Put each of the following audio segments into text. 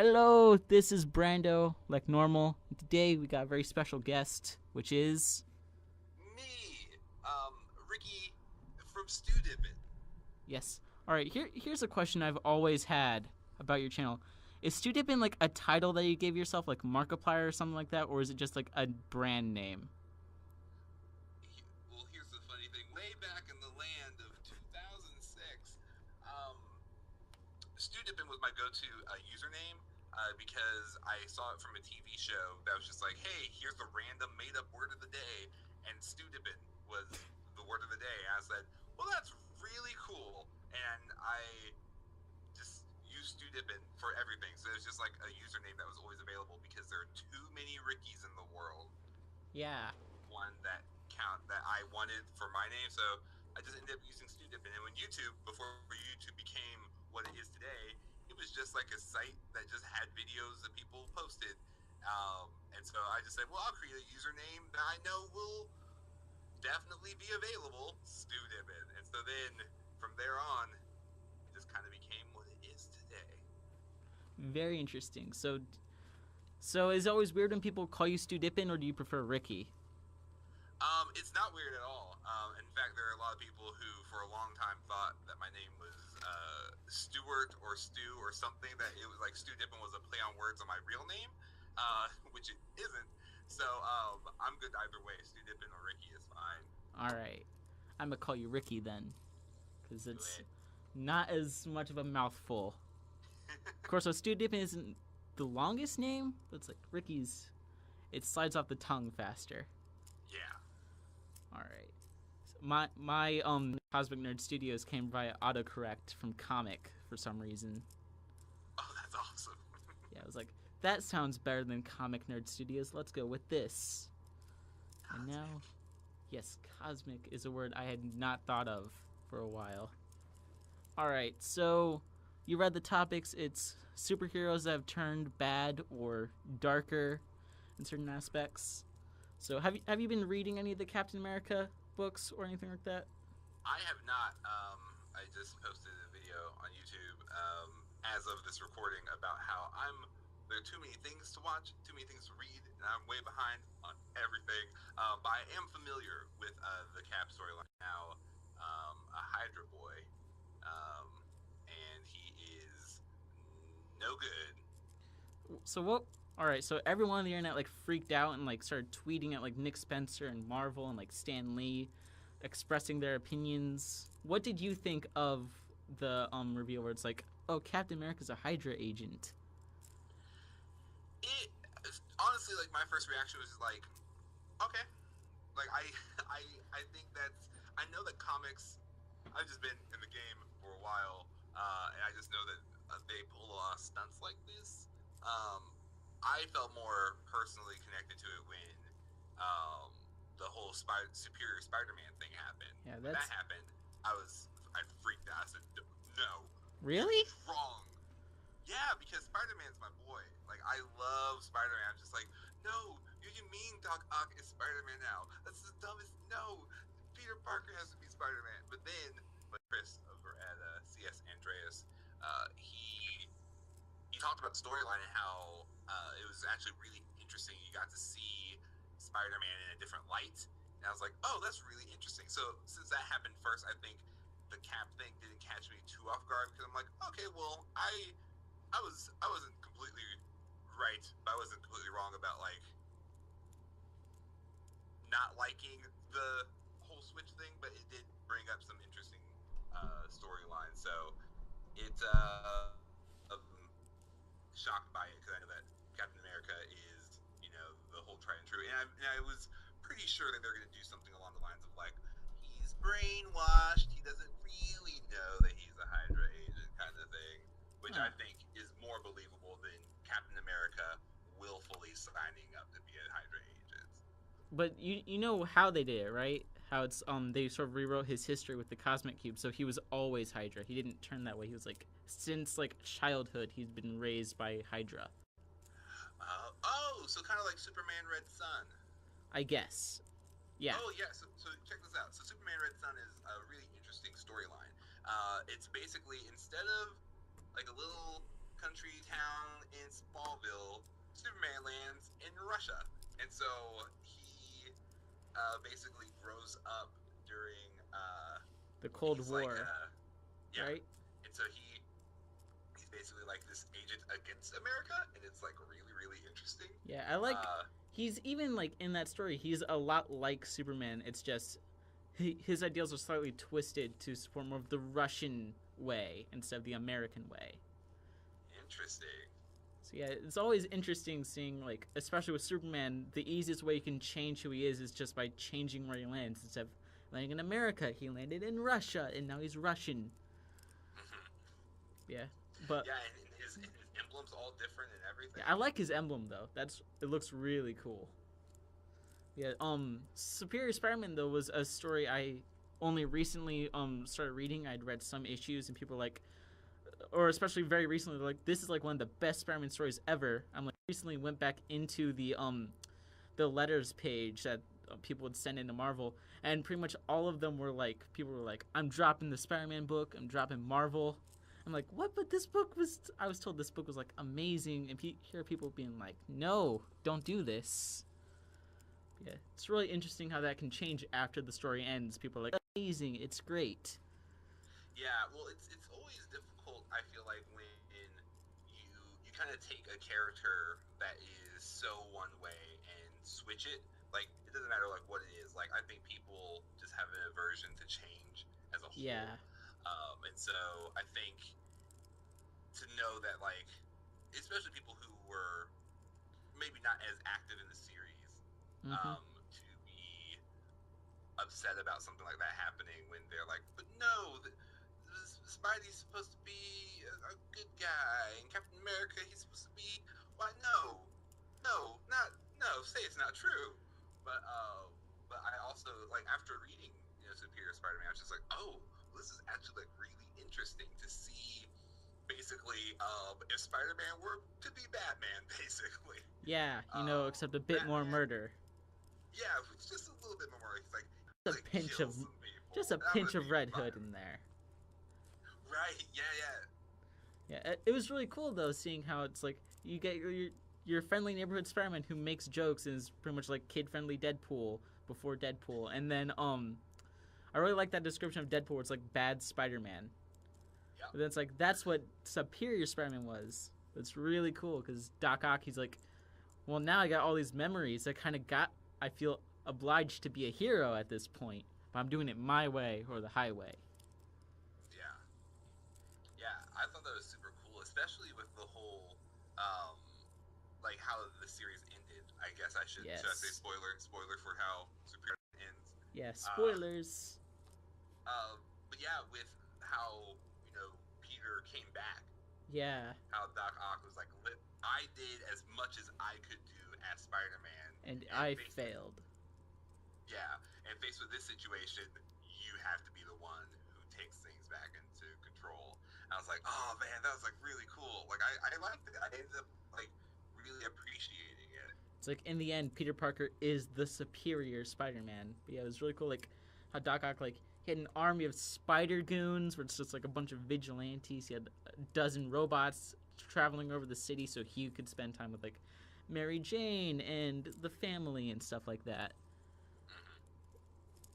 Hello, this is Brando, like normal. Today we got a very special guest, which is... Me, Ricky from Stewdippin. Yes. Alright, here's a question I've always had about your channel. Is Stewdippin like a title that you gave yourself, like Markiplier or something like that, or is it just like a brand name? Well, here's the funny thing. Way back in the land of 2006, um, Stewdippin was my go-to username because I saw it from a TV show that was just like, hey, here's the random made-up word of the day, and Stewdippin was the word of the day. And I said, well, that's really cool, and I just use Stewdippin for everything. So it's just like a username that was always available because there are too many Rickies in the world. Yeah. One that I wanted for my name, so I just ended up using Stewdippin. And when YouTube, before YouTube became what it is today, it was just like a site that just had videos that people posted. And so I just said, well, I'll create a username that I know will definitely be available, Stewdippin. And so then from there on, it just kind of became what it is today. Very interesting. So is it always weird when people call you Stewdippin, or do you prefer Ricky? It's not weird at all. In fact, there are a lot of people who, for a long time, thought that my name was Stewart or Stew or something. That it was like Stewdippin was a play on words on my real name, which it isn't. So I'm good either way. Stewdippin or Ricky is fine. Alright. I'm gonna call you Ricky then, because Do it's it. not as much of a mouthful. Of course, so Stewdippin isn't the longest name, but it's like Ricky's. It slides off the tongue faster. Yeah. All right. So my Cosmic Nerd Studios came via autocorrect from comic for some reason. Oh, that's awesome. Yeah, I was like, that sounds better than Comic Nerd Studios. Let's go with this. And now, yes, cosmic is a word I had not thought of for a while. All right, so you read the topics. It's superheroes that have turned bad or darker in certain aspects. So have you been reading any of the Captain America books or anything like that? I have not. I just posted a video on YouTube as of this recording about how there are too many things to watch, too many things to read, and I'm way behind on everything. But I am familiar with the Cap storyline now. A Hydra boy, and he is no good. So what? All right, so everyone on the internet like freaked out and like started tweeting at like Nick Spencer and Marvel and like Stan Lee, expressing their opinions. What did you think of the reveal where it's like, oh, Captain America's a Hydra agent? It honestly, like, my first reaction was like, okay, like I I think that's I know that comics. I've just been in the game for a while, and I just know that they pull a lot of stunts like this. Um, I felt more personally connected to it when um, the whole Superior Spider-Man thing happened. Yeah, When that that's happened, I freaked out. I said, "No, you're really. wrong." Yeah, because Spider-Man's my boy. Like, I love Spider-Man. I'm just like, no, you mean Doc Ock is Spider-Man now? That's the dumbest. No, Peter Parker has to be Spider-Man. But then, Chris over at CS Andreas, he talked about the storyline and how it was actually really interesting. You got to see Spider-Man in a different light, and I was like, oh, that's really interesting. So since that happened first, I think the Cap thing didn't catch me too off guard because I'm like, okay, well, I wasn't completely right, but I wasn't completely wrong about like not liking the whole Switch thing, but it did bring up some interesting storylines. So it shocked by it because I know that Captain America is, the whole tried and true, and I was pretty sure that they're going to do something along the lines of like he's brainwashed, he doesn't really know that he's a Hydra agent kind of thing, which Huh. I think is more believable than Captain America willfully signing up to be a Hydra agent. But you know how they did it, right? How it's they sort of rewrote his history with the Cosmic Cube, so he was always Hydra. He didn't turn that way. He was like since like childhood he's been raised by Hydra. So kind of like Superman Red Sun. I guess. Yeah. Oh yeah, so check this out. So Superman Red Sun is a really interesting storyline. It's basically instead of like a little country town in Smallville, Superman lands in Russia, and so he basically grows up during The Cold he's War, like, yeah, right? and so he's basically like this agent against America, and it's like really really interesting. Yeah, I like. He's even like in that story. He's a lot like Superman. It's just his ideals are slightly twisted to support more of the Russian way instead of the American way. Interesting. So yeah, it's always interesting seeing, like, especially with Superman, the easiest way you can change who he is just by changing where he lands. Instead of landing in America, he landed in Russia, and now he's Russian. Yeah, but yeah, and his emblem's all different and everything. yeah, I like his emblem though. It looks really cool. Yeah, Superior Spider-Man though was a story I only recently started reading. I'd read some issues, and people were like, or especially very recently, like, this is like one of the best Spider-Man stories ever. I'm like, recently went back into the letters page that people would send into Marvel, and pretty much all of them were like, people were like, I'm dropping the Spider-Man book, I'm dropping Marvel. I'm like, what? But this book was, I was told this book was like amazing, and hear people being like, no, don't do this. Yeah, it's really interesting how that can change after the story ends. People are like, amazing, it's great. Yeah, well, it's always difficult. I feel like when you kind of take a character that is so one way and switch it. Like, it doesn't matter like what it is. Like, I think people just have an aversion to change as a whole. Yeah. And so I think to know that, like, especially people who were maybe not as active in the series, to be upset about something like that happening when they're like, but no, Spidey's supposed to be a good guy, and Captain America, he's supposed to be, why, no, say it's not true. But I also, like, after reading, Superior Spider-Man, I was just like, oh, this is actually, like, really interesting to see, basically, if Spider-Man were to be Batman, basically. Yeah, except a bit more murder. Yeah, it's just a little bit more. It's like a pinch of Red Hood in there. Right? Yeah. It was really cool though, seeing how it's like you get your friendly neighborhood Spider-Man who makes jokes and is pretty much like kid-friendly Deadpool before Deadpool, and then I really like that description of Deadpool where it's like bad Spider-Man. Yep. But then it's like that's what Superior Spider-Man was. It's really cool because Doc Ock, he's like, well, now I got all these memories. I feel obliged to be a hero at this point, but I'm doing it my way or the highway. Yeah, I thought that was super cool, especially with the whole, like how the series ended. I guess I should I say spoiler for how Superior ends. Yeah, spoilers. But yeah, with how Peter came back. Yeah. How Doc Ock was like, I did as much as I could do as Spider-Man. And I failed. Yeah, and faced with this situation, you have to be the one who takes things back into control. And I was like, oh man, that was like really cool. Like I liked it. I ended up like really appreciating it. It's like in the end, Peter Parker is the superior Spider-Man. But yeah, it was really cool. Like how Doc Ock, like, he had an army of spider goons where it's just like a bunch of vigilantes. He had a dozen robots traveling over the city so he could spend time with like Mary Jane and the family and stuff like that.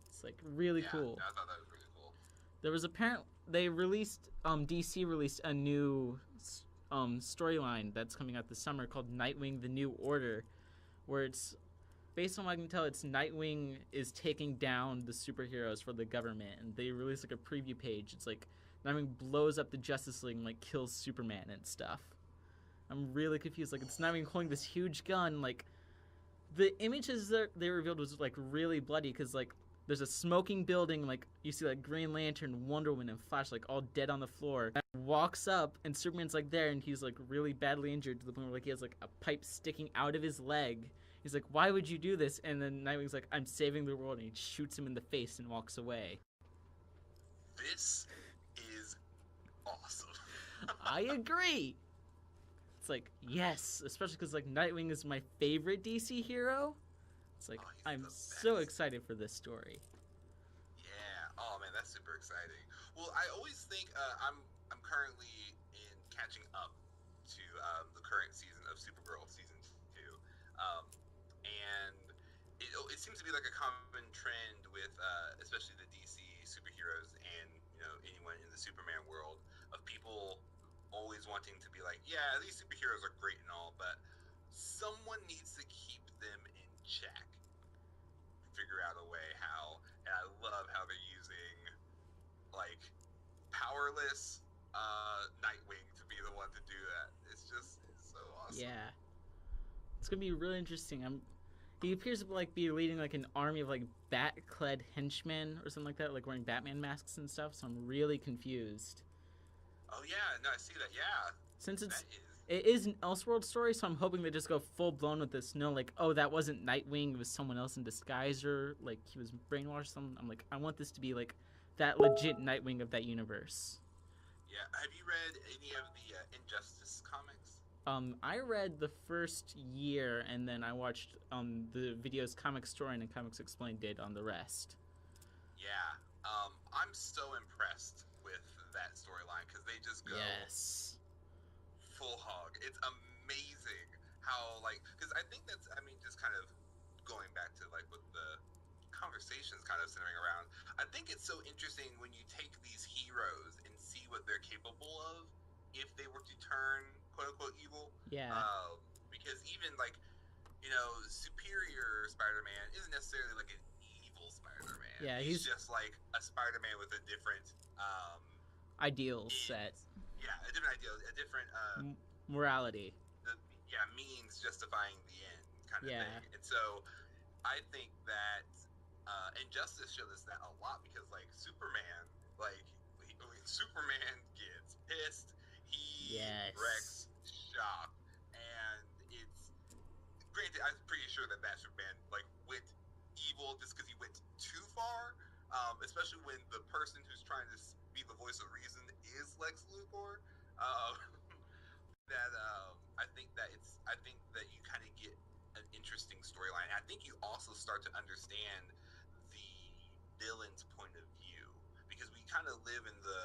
It's like really cool. I thought that was really cool. There was DC released a new storyline that's coming out this summer called Nightwing: The New Order, where it's, based on what I can tell, it's Nightwing is taking down the superheroes for the government, and they release like a preview page. It's like Nightwing blows up the Justice League and like kills Superman and stuff. I'm really confused. Like, it's Nightwing holding this huge gun. Like, the images that they revealed was like really bloody because like there's a smoking building. Like, you see like Green Lantern, Wonder Woman, and Flash like all dead on the floor. And walks up and Superman's like there, and he's like really badly injured to the point where like he has like a pipe sticking out of his leg. He's like, why would you do this? And then Nightwing's like, I'm saving the world, and he shoots him in the face and walks away. This is awesome. I agree. It's like, yes, especially because like Nightwing is my favorite DC hero. It's like, I'm so excited for this story. Yeah. Oh man, that's super exciting. Well, I always think I'm currently in catching up of Supergirl season 2, and it seems to be like a common trend with especially the DC superheroes and anyone in the Superman world of people always wanting to be like, yeah, these superheroes are great and all, but someone needs to keep them in check. Figure out a way how, and I love how they're using like powerless Nightwing to be the one to do that. It's so awesome. Yeah, it's gonna be really interesting. He appears to like be leading like an army of like bat-clad henchmen or something like that, like wearing Batman masks and stuff. So I'm really confused. Oh yeah, no, I see that. Yeah, since it is an Elseworld story, so I'm hoping they just go full blown with this. No, like, oh, that wasn't Nightwing; it was someone else in disguise, or like he was brainwashed. Or something. I'm like, I want this to be like that legit Nightwing of that universe. Yeah. Have you read any of the Injustice comics? I read the first year, and then I watched the videos Comic Story and Comics Explained did on the rest. Yeah. I'm so impressed with that storyline because they just go full hog. It's amazing how because I think that's just kind of going back to like what the conversation's kind of centering around. I think it's so interesting when you take these heroes and see what they're capable of if they were to turn quote unquote evil. Yeah. Because even Superior Spider-Man isn't necessarily like an evil Spider-Man. Yeah, he's just like a Spider-Man with a different ideal set. Yeah, a different ideal, a different morality. Means justifying the end kind of thing. And so I think that Injustice showed us that a lot because like Superman, when Superman gets pissed, he wrecks shop, and it's granted I'm pretty sure that Superman went evil just because he went too far, especially when the person who's trying to be the voice of reason is Lex Luthor. I think that you kind of get an interesting storyline. I think you also start to understand the villain's point of view because we kind of live in the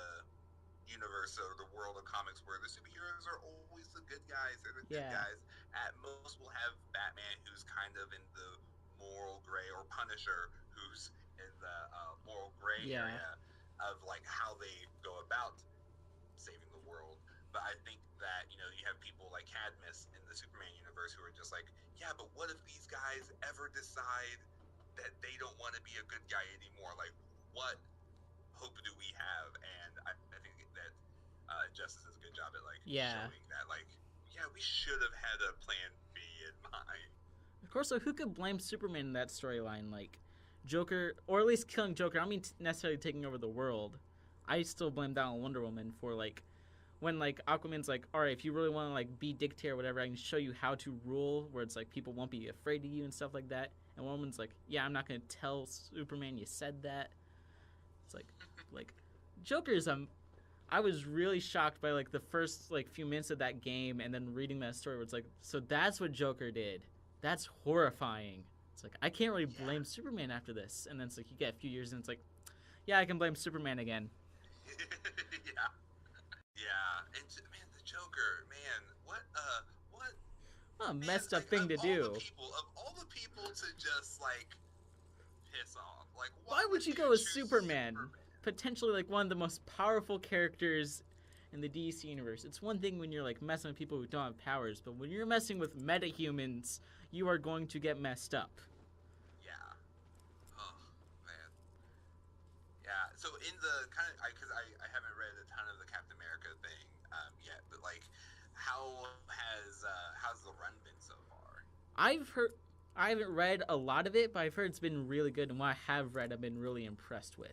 universe or the world of comics where the superheroes are always the good guys. They're the good guys. At most, we'll have Batman who's kind of in the moral gray, or Punisher who's in the moral gray area of like how they go about saving the world. But I think that you have people like Cadmus in the Superman universe who are just like, yeah, but what if these guys ever decide that they don't want to be a good guy anymore? Like, what hope do we have? And I think that Justice does a good job at showing that we should have had a plan B in mind. Of course, who could blame Superman in that storyline? Like Joker, or at least killing Joker. I don't mean necessarily taking over the world. I still blame that on Wonder Woman for when Aquaman's like, all right, if you really want to be dictator or whatever, I can show you how to rule, where it's like people won't be afraid of you and stuff like that. And Wonder Woman's like, yeah, I'm not gonna tell Superman you said that. It's like Joker's I was really shocked by the first few minutes of that game, and then reading that story where it's like, so that's what Joker did. That's horrifying. It's like I can't really blame Superman after this. And then it's like you get a few years and it's like, yeah, I can blame Superman again. And man, the Joker, man, what a messed up thing to do. Of all the people to just piss off, why would you go with Superman? Potentially one of the most powerful characters in the DC universe. It's one thing when you're messing with people who don't have powers, but when you're messing with metahumans, you are going to get messed up. So in the because I haven't read a ton of the Captain America thing yet, but how's the run been so far? I haven't read a lot of it, but I've heard it's been really good, and what I have read, I've been really impressed with.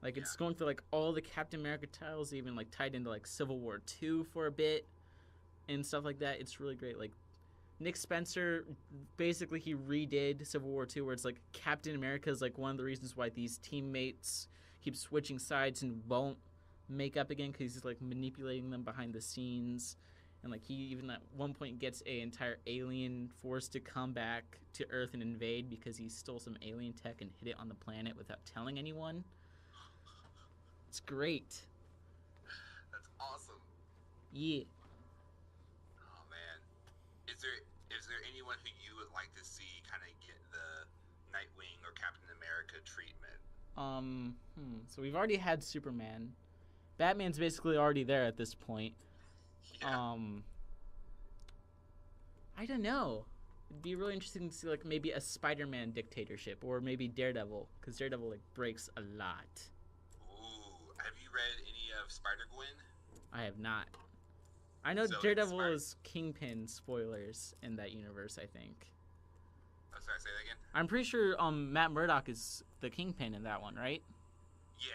It's going through all the Captain America titles, even tied into Civil War 2 for a bit and stuff like that. It's really great. Nick Spencer, basically he redid Civil War 2, where it's Captain America is one of the reasons why these teammates keep switching sides and won't make up again, because he's manipulating them behind the scenes. And he even at one point gets an entire alien force to come back to Earth and invade because he stole some alien tech and hid it on the planet without telling anyone. It's great. That's awesome. Yeah. Oh man. anyone who you would like to see kind of get the Nightwing or Captain America treatment? So we've already had Superman. Batman's basically already there at this point. Yeah. I don't know. It'd be really interesting to see like maybe a Spider-Man dictatorship, or maybe Daredevil, because Daredevil like breaks a lot. Ooh, have you read any of Spider-Gwen? I have not. I know So Daredevil is Kingpin spoilers in that universe, I think. Oh, sorry, say that again? I'm pretty sure Matt Murdock is the Kingpin in that one, right? Yeah.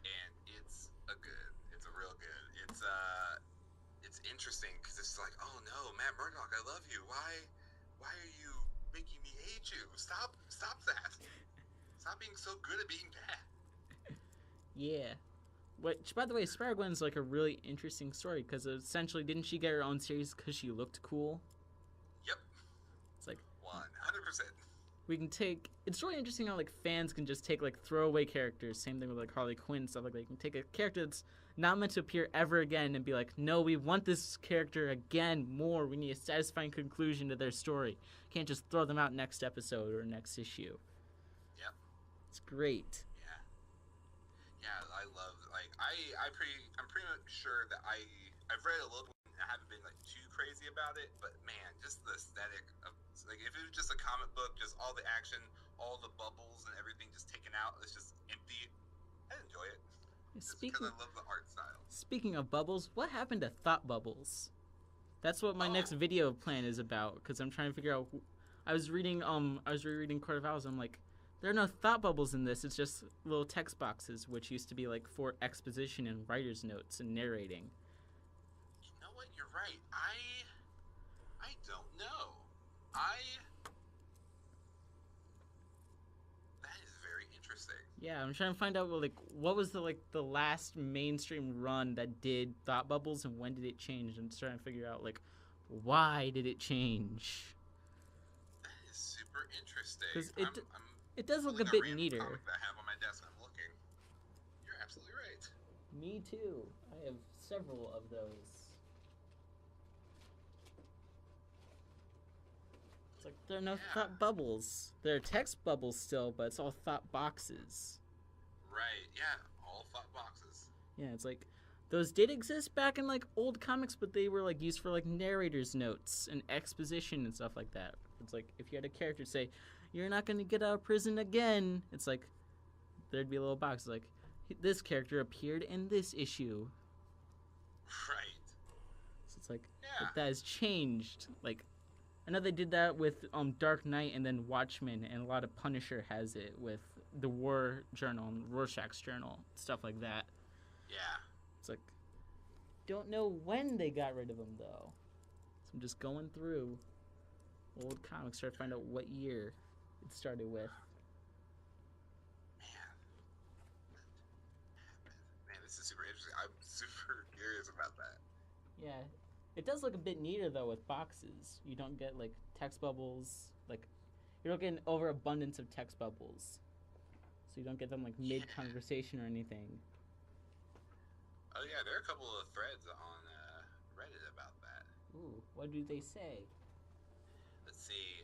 And it's a real good. It's interesting because it's like, oh no, Matt Murdock, I love you. Why are you making me hate you? Stop that. Stop being so good at being bad. Yeah. Which, by the way, Spider-Gwen's like a really interesting story because essentially, didn't she get her own series because she looked cool? Yep. It's like 100%. we can take. It's really interesting how like fans can just take like throwaway characters. Same thing with like Harley Quinn, stuff like that. You can take a character that's not meant to appear ever again and be like, no, we want this character again more. We need a satisfying conclusion to their story. Can't just throw them out next episode or next issue. Yep. It's great. Yeah, I love I'm pretty much sure that I've read a little bit and I haven't been like too crazy about it, but man, just the aesthetic of like if it was just a comic book, just all the action, all the bubbles and everything just taken out, it's just empty. I enjoy it. Just because I love the art style. Speaking of bubbles, what happened to Thought Bubbles? That's what my next video plan is about, because I'm trying to figure out. I was rereading Court of Owls. I'm like, there are no thought bubbles in this. It's just little text boxes, which used to be like for exposition and writer's notes and narrating. You know what? You're right. I don't know. That is very interesting. Yeah, I'm trying to find out like what was the last mainstream run that did thought bubbles and when did it change? I'm trying to figure out like why did it change? That is super interesting. Because it does look a bit neater. Comic that I have on my desk, I'm looking. You're absolutely right. Me too. I have several of those. It's like there are no thought bubbles. There are text bubbles still, but it's all thought boxes. Right, yeah, all thought boxes. Yeah, it's like those did exist back in like old comics, but they were like used for like narrator's notes and exposition and stuff like that. It's like if you had a character say, "You're not gonna get out of prison again," it's like there'd be a little box like, "This character appeared in this issue." Right. So it's like that has changed. Like I know they did that with Dark Knight and then Watchmen, and a lot of Punisher has it with the War Journal and Rorschach's Journal, stuff like that. Yeah. It's like, don't know when they got rid of them though. So I'm just going through old comics trying to find out what year it started with. Man, this is super interesting. I'm super curious about that. Yeah. It does look a bit neater though with boxes. You don't get like text bubbles, like you don't get an overabundance of text bubbles. So you don't get them like mid-conversation or anything. Oh yeah, there are a couple of threads on Reddit about that. Ooh, what do they say? Let's see.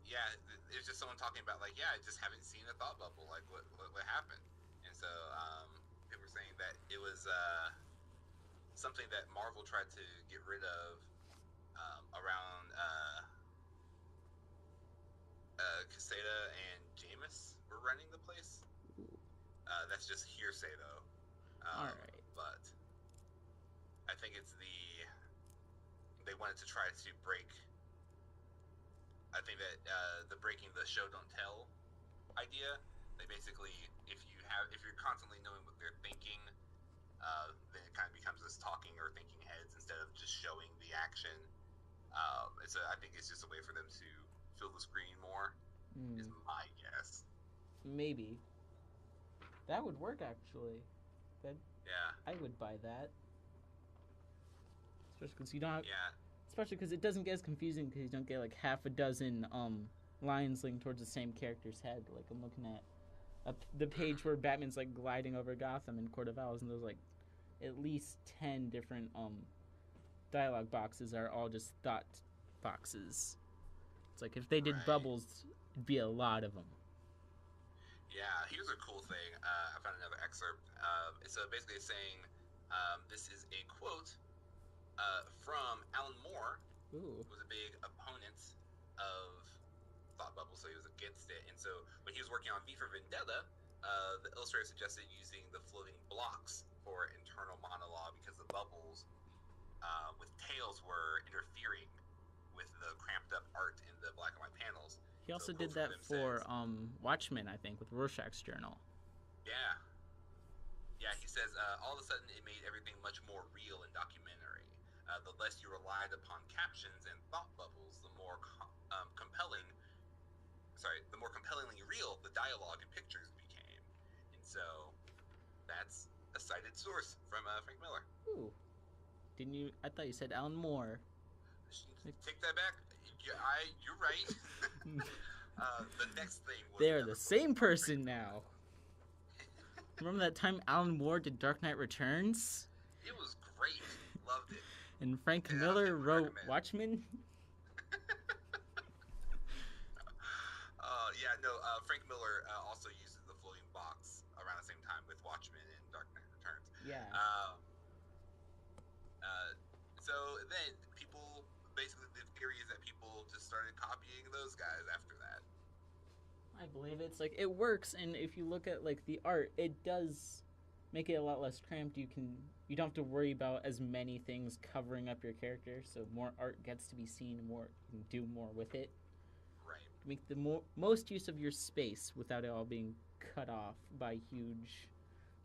Yeah, it's just someone talking about like, yeah, I just haven't seen a thought bubble. Like, what happened? And so people were saying that it was something that Marvel tried to get rid of around Quesada and Jameis were running the place. That's just hearsay, though. All right. But I think it's they wanted to try to break. I think that the breaking the show don't tell idea. They basically, if you're constantly knowing what they're thinking, then it kind of becomes this talking or thinking heads instead of just showing the action. I think it's just a way for them to fill the screen more. Is my guess. Maybe. That would work actually. Yeah. I would buy that. Especially because you don't. Especially because it doesn't get as confusing because you don't get like half a dozen lines linked towards the same character's head. Like I'm looking at the page where Batman's like gliding over Gotham in Court of Owls, and there's like at least 10 different dialogue boxes are all just thought boxes. It's like if they did Right. bubbles, it'd be a lot of them. Yeah, here's a cool thing. I found another excerpt. So basically it's saying this is a quote from Alan Moore, Ooh. who was a big opponent of thought bubbles, so he was against it. And so when he was working on V for Vendetta, the illustrator suggested using the floating blocks for internal monologue because the bubbles with tails were interfering with the cramped up art in the black and white panels. He also did that for Watchmen, I think, with Rorschach's journal. Yeah. Yeah, he says, all of a sudden it made everything much more real and documentary. The less you relied upon captions and thought bubbles, the more the more compellingly real the dialogue and pictures became. And so that's a cited source from Frank Miller. Ooh. Didn't you? I thought you said Alan Moore. Take that back. You're right. The next thing was They're the same person now. Remember that time Alan Moore did Dark Knight Returns? It was great. Loved it. And Frank Miller wrote Watchmen? Frank Miller also uses the floating box around the same time with Watchmen and Dark Knight Returns. Yeah. So then people, basically the theory is that people just started copying those guys after that. I believe it's like it works, and if you look at like the art, it does make it a lot less cramped. You don't have to worry about as many things covering up your character, so more art gets to be seen, more you can do more with it. Right. Make the most use of your space without it all being cut off by huge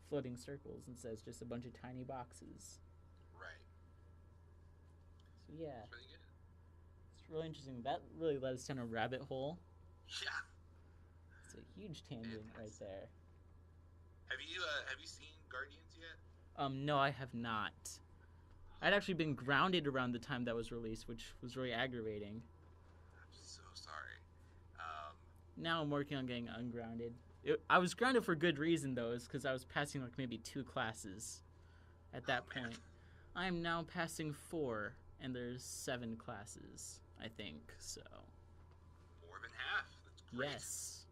floating circles instead of just a bunch of tiny boxes. Right. So yeah. It's really good. It's really interesting. That really led us down a rabbit hole. Yeah. It's a huge tangent right there. Have you seen Guardians yet? No, I have not. I'd actually been grounded around the time that was released, which was really aggravating. I'm so sorry. Now I'm working on getting ungrounded. I was grounded for good reason, though, is because I was passing like maybe 2 classes at that point. Man. I am now passing 4, and there's 7 classes, I think, so. More than half. That's great. Yes.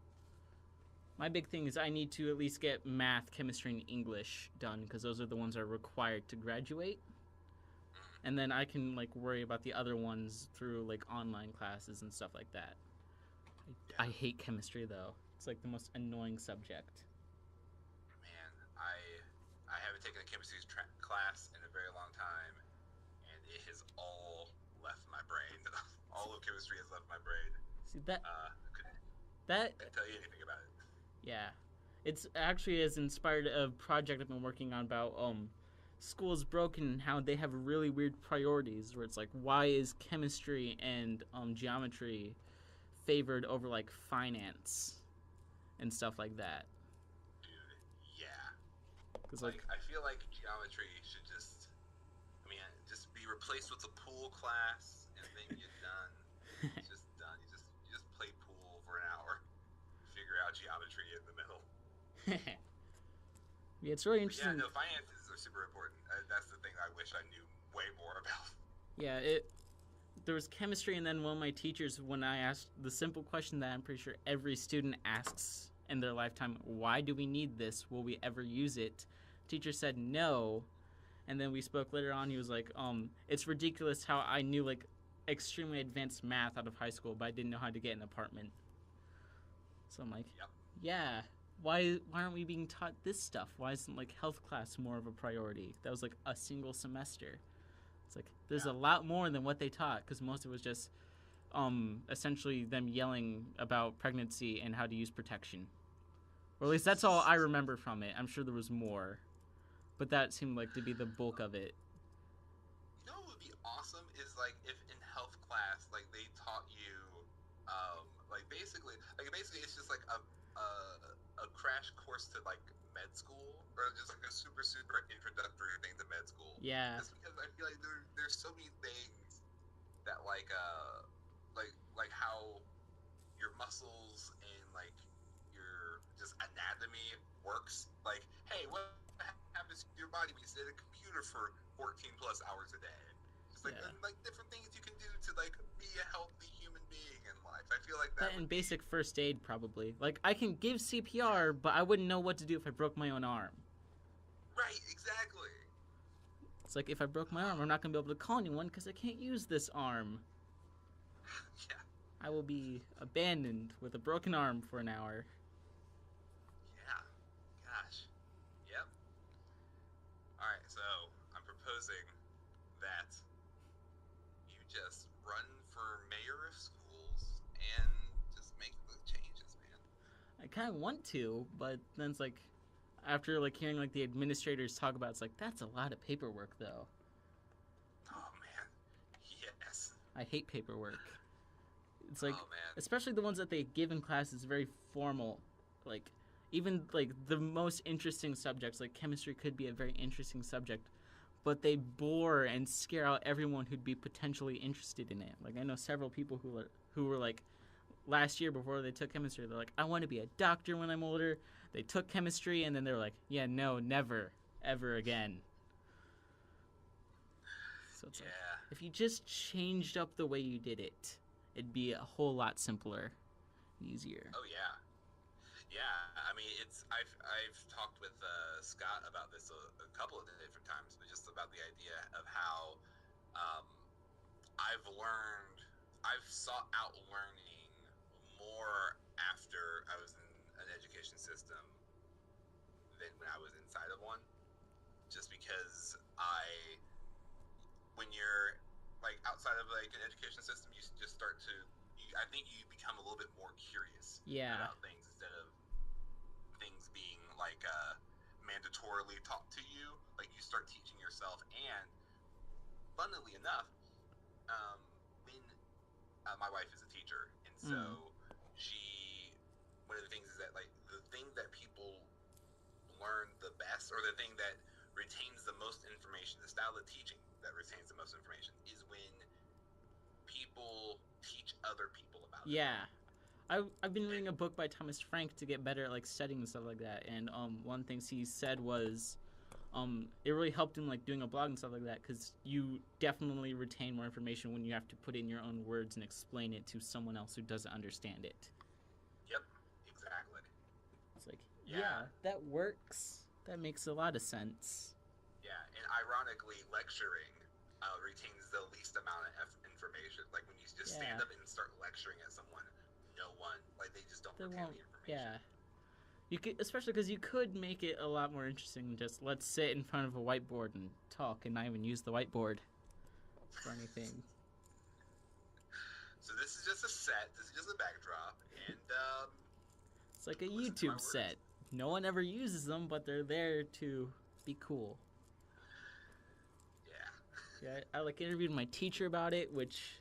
My big thing is I need to at least get math, chemistry, and English done, because those are the ones that are required to graduate. And then I can like worry about the other ones through like online classes and stuff like that. I hate chemistry though. It's like the most annoying subject. Man, I haven't taken a chemistry class in a very long time, and it has all left my brain. All of chemistry has left my brain. See that? Can't tell you anything about it. Yeah, it's actually has inspired a project I've been working on about schools broken and how they have really weird priorities. Where it's like, why is chemistry and geometry favored over like finance and stuff like that? Dude, yeah. Because Like I feel like geometry should just be replaced with a pool class, and then you're done. It's just done. You just play pool for an hour, figure out geometry in the middle. Yeah, it's really interesting. Yeah, no, finances are super important. That's the thing I wish I knew way more about. Yeah, there was chemistry, and then one of my teachers, when I asked the simple question that I'm pretty sure every student asks in their lifetime, why do we need this? Will we ever use it? Teacher said no, and then we spoke later on. He was like, it's ridiculous how I knew like extremely advanced math out of high school, but I didn't know how to get an apartment. So I'm like, Yep. Yeah, why aren't we being taught this stuff? Why isn't like health class more of a priority? That was like a single semester. It's like there's a lot more than what they taught, because most of it was just essentially them yelling about pregnancy and how to use protection. Or at least that's all I remember from it. I'm sure there was more, but that seemed like to be the bulk of it. You know what would be awesome is like if in health class like they taught you basically it's just like a crash course to like med school, or just like a super introductory thing to med school. Yeah. Just because I feel like there's so many things that like how your muscles and like your just anatomy works. Like, hey, what happens to your body body when you sit at a computer for 14 plus hours a day. Just like, and, like different things you can do to like be a healthy human being in life. I feel like that in basic first aid, probably. Like, I can give CPR, but I wouldn't know what to do if I broke my own arm. Right, exactly. It's like, if I broke my arm, I'm not going to be able to call anyone because I can't use this arm. Yeah. I will be abandoned with a broken arm for an hour. Yeah. Gosh. Yep. Alright, so I'm proposing that you just run for mayor of schools and just make the changes, man. I kind of want to, but then it's like, after like hearing like the administrators talk about it, it's like, that's a lot of paperwork though. Oh man. Yes. I hate paperwork. It's like, oh, man. especially the ones that they give in class is very formal. Like, even like the most interesting subjects, like chemistry could be a very interesting subject, but they bore and scare out everyone who'd be potentially interested in it. Like, I know several people who were like, last year before they took chemistry, they're like, I want to be a doctor when I'm older. They took chemistry, and then they're like, yeah, no, never, ever again. So it's like, if you just changed up the way you did it, it'd be a whole lot simpler and easier. Oh, yeah. Yeah, I mean, I've talked with Scott about this a couple of different times, but just about the idea of how I've sought out learning more after I was in an education system than when I was inside of one. Just because when you're like outside of like an education system, you just start to, I think you become a little bit more curious about things instead of things being like mandatorily taught to you. Like you start teaching yourself, and funnily enough, when my wife is a teacher, and so one of the things is that like the thing that people learn the best, or the thing that retains the most information, the style of teaching that retains the most information, is when people teach other people about it. Yeah. I've been reading a book by Thomas Frank to get better at like studying and stuff like that, and one thing he said was it really helped him like doing a blog and stuff like that, because you definitely retain more information when you have to put it in your own words and explain it to someone else who doesn't understand it. Yep, exactly. It's like, yeah, that works. That makes a lot of sense. Yeah, and ironically, lecturing retains the least amount of information. Like when you just stand up and start lecturing at someone, no one, like they just don't retain the information. Yeah. You could, especially because you could make it a lot more interesting than just let's sit in front of a whiteboard and talk and not even use the whiteboard for anything. So this is just a set. This is just a backdrop, and it's like a YouTube set. No one ever uses them, but they're there to be cool. Yeah, I like interviewed my teacher about it, which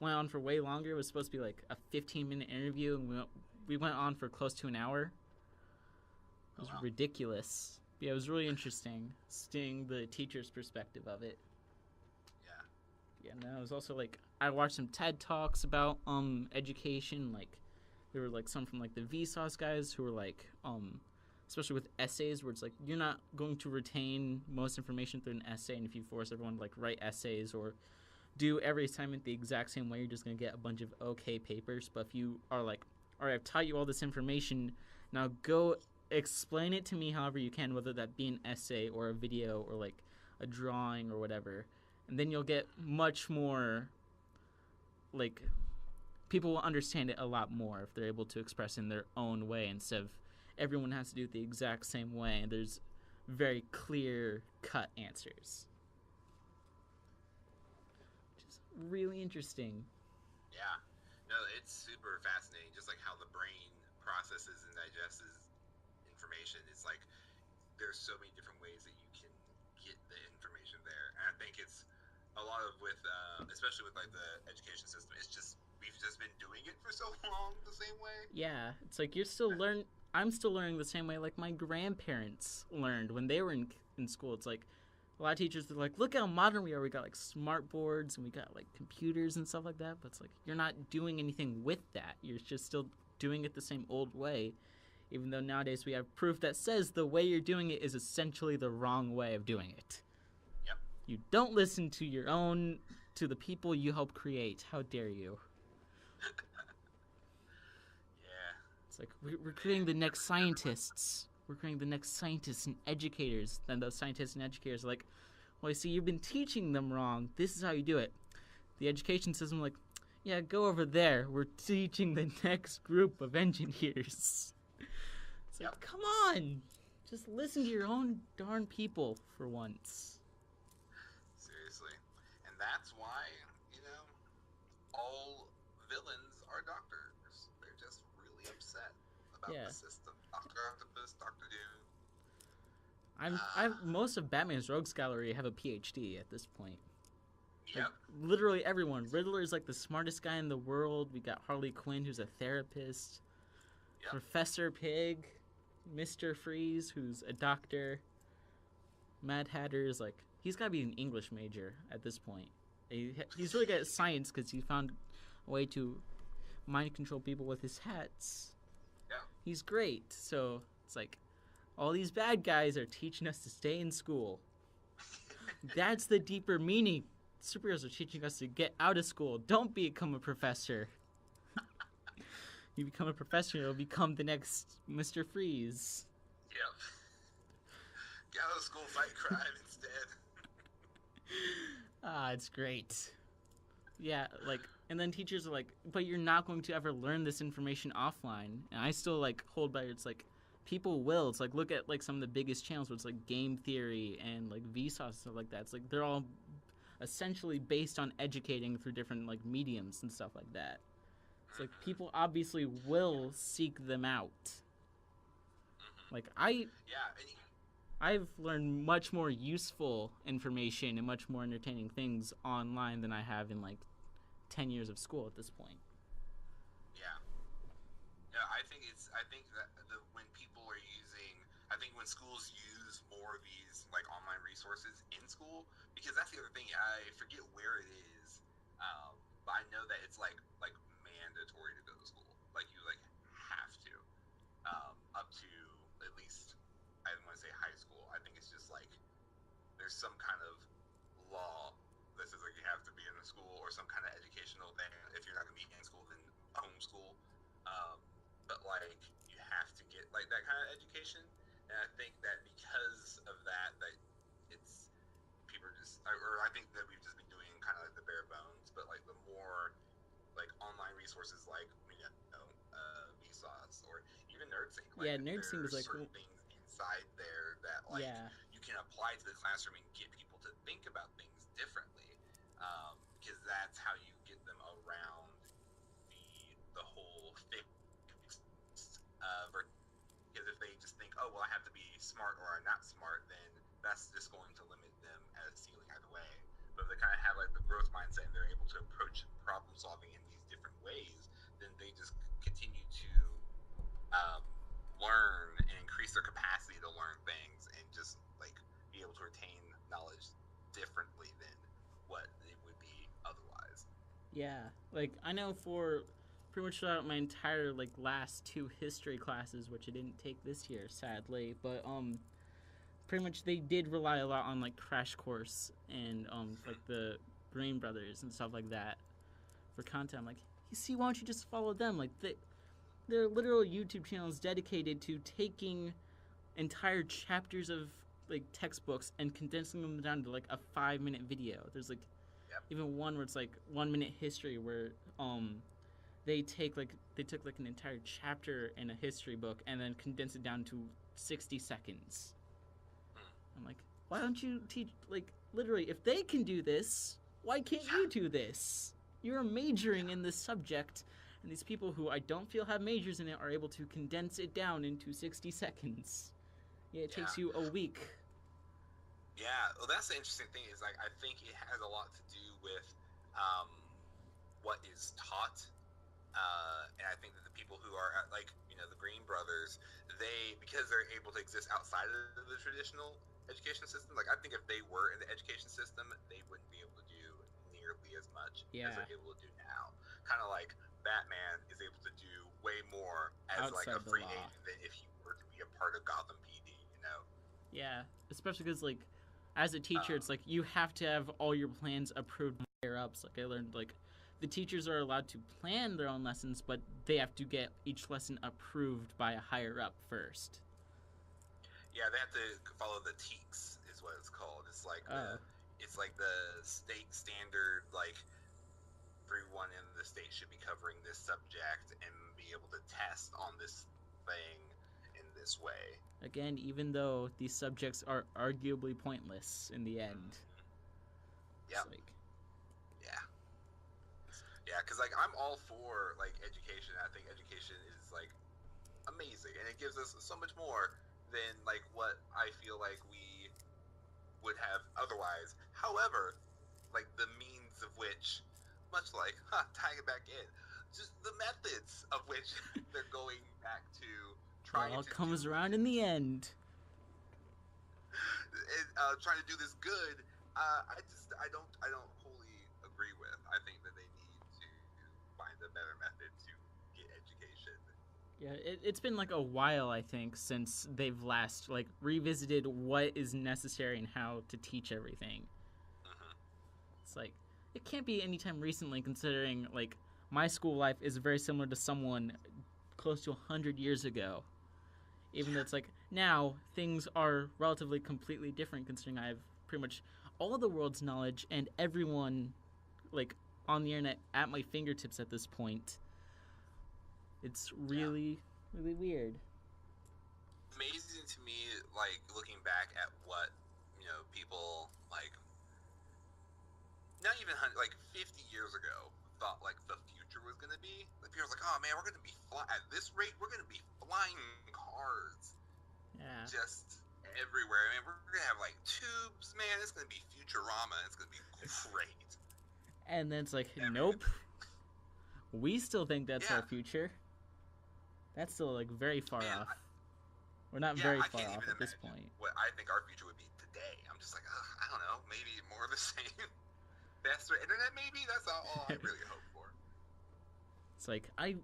went on for way longer. It was supposed to be like a 15-minute interview, and we went on for close to an hour. It was ridiculous. Yeah, it was really interesting seeing the teacher's perspective of it. Yeah, and then I was also like, I watched some TED Talks about education. Like, there were like some from like the Vsauce guys who were like, especially with essays, where it's like you're not going to retain most information through an essay, and if you force everyone to like write essays or do every assignment the exact same way, you're just going to get a bunch of okay papers. But if you are like, all right, I've taught you all this information, now go explain it to me however you can, whether that be an essay or a video or like a drawing or whatever, and then you'll get much more, like, people will understand it a lot more if they're able to express in their own way instead of everyone has to do it the exact same way, and there's very clear-cut answers. Which is really interesting. Yeah. No, it's super fascinating, just like how the brain processes and digests information. It's like there's so many different ways that you can get the information there. And I think it's a lot of especially with like the education system, it's just, we've just been doing it for so long the same way. Yeah, it's like I'm still learning the same way like my grandparents learned when they were in school. It's like a lot of teachers are like, look how modern we are. We got like smart boards and we got like computers and stuff like that. But it's like you're not doing anything with that. You're just still doing it the same old way. Even though nowadays we have proof that says the way you're doing it is essentially the wrong way of doing it. Yep. You don't listen to the people you help create. How dare you? Yeah. It's like, we're creating the next scientists. We're creating the next scientists and educators. Then those scientists and educators are like, well, you see, you've been teaching them wrong. This is how you do it. The education system, like, yeah, go over there. We're teaching the next group of engineers. It's like, come on. Just listen to your own darn people for once. Seriously. And that's why, all villains are doctors. They're just really upset about the system. Dr. Octopus, Dr. Doom. Most of Batman's rogues gallery have a PhD at this point. Yep. Like, literally everyone. Riddler's like the smartest guy in the world. We got Harley Quinn, who's a therapist. Yep. Professor Pig. Mr. Freeze, who's a doctor. Mad Hatter is like, he's got to be an English major at this point. He's really good at science because he found a way to mind control people with his hats. Yeah. He's great. So it's like, all these bad guys are teaching us to stay in school. That's the deeper meaning. Superheroes are teaching us to get out of school. Don't become a professor. You become a professor, you'll become the next Mr. Freeze. Yep. Get out of school, fight crime instead. It's great. Yeah, like, and then teachers are like, but you're not going to ever learn this information offline. And I still, like, hold by, it's like, people will. It's like, look at, like, some of the biggest channels where it's, like, Game Theory and, like, Vsauce and stuff like that. It's like, they're all essentially based on educating through different, like, mediums and stuff like that. It's like, people obviously will seek them out. Like, I've learned much more useful information and much more entertaining things online than I have in, like, 10 years of school at this point. Yeah. Yeah, I think that when schools use more of these, like, online resources in school, because that's the other thing, I forget where it is, but I know that it's, like mandatory to go to school. Like, you, like, have to, up to at least, I don't want to say high school. I think it's just, like, there's some kind of law that says, like, you have to be in the school or some kind of educational thing. If you're not going to be in school, then homeschool. But, like, you have to get, like, that kind of education. And I think that because of that it's, people are just, or I think that we've just been doing kind of like the bare bones, but, like, the more, like, online resources like, Vsauce or even NerdSync. Like, yeah, NerdSync is, like, certain things inside there that, like, you can apply to the classroom and get people to think about things differently, because that's how you get them around the whole fixed, because if they just think, oh, well, I have to be smart or I'm not smart, then that's just going to limit them at a ceiling either way. But if they kind of have, like, the growth mindset and they're able to approach problem solving in these different ways, then they just continue to learn and increase their capacity to learn things and just, like, be able to retain knowledge differently than what it would be otherwise. Yeah, like, I know for pretty much throughout my entire, like, last 2 history classes, which I didn't take this year, sadly, but pretty much they did rely a lot on, like, Crash Course and like the Green Brothers and stuff like that for content. I'm like, you see, why don't you just follow them? Like, they're literal YouTube channels dedicated to taking entire chapters of, like, textbooks and condensing them down to, like, a 5-minute video. There's, like, even one where it's, like, 1-minute history where they took an entire chapter in a history book and then condensed it down to 60 seconds. I'm like, why don't you teach, like, literally, if they can do this, why can't you do this? You're majoring in this subject, and these people who I don't feel have majors in it are able to condense it down into 60 seconds. Yeah, it takes you a week. Yeah, well, that's the interesting thing is, like, I think it has a lot to do with what is taught. And I think that the people who are, like, the Green Brothers, because they're able to exist outside of the traditional education system, like, I think if they were in the education system, they wouldn't be able to do nearly as much as they're able to do now. Kind of like Batman is able to do way more as like a Outside the free law. agent than if he were to be a part of Gotham PD. You know? Yeah, especially because like, as a teacher, it's like you have to have all your plans approved by higher ups. Like I learned, like the teachers are allowed to plan their own lessons, but they have to get each lesson approved by a higher up first. Yeah, they have to follow the TEACS, is what it's called. It's like the state standard. Like everyone in the state should be covering this subject and be able to test on this thing in this way. Again, even though these subjects are arguably pointless in the end. Yeah. Like, yeah, because like I'm all for like education. I think education is like amazing, and it gives us so much more than like what I feel like we would have otherwise. However, like the means of which, much like tying it back in, just the methods of which they're going back to trying it all to comes do, around in the end. trying to do this good. I don't wholly agree with. I think that they need to find a better method to get education. Yeah, it's been like a while, I think, since they've last like revisited what is necessary and how to teach everything. It's like it can't be anytime recently, considering like my school life is very similar to someone close to 100 years ago. Even though it's like now things are relatively completely different, considering I have pretty much all the world's knowledge and everyone like on the internet at my fingertips at this point. It's really weird. Amazing to me, like looking back at what people like not even like 50 years ago thought like the future was gonna be. Like people was like, oh man, we're gonna be at this rate, we're gonna be flying cars, just everywhere. I mean, we're gonna have like tubes, man. It's gonna be Futurama. It's gonna be great. And then it's like, nope. We still think that's our future. That's still like very far off. We're not very far off at this point. What I think our future would be today. I'm just like, I don't know, maybe more of the same. Faster internet, maybe. That's all I really hope for. It's like I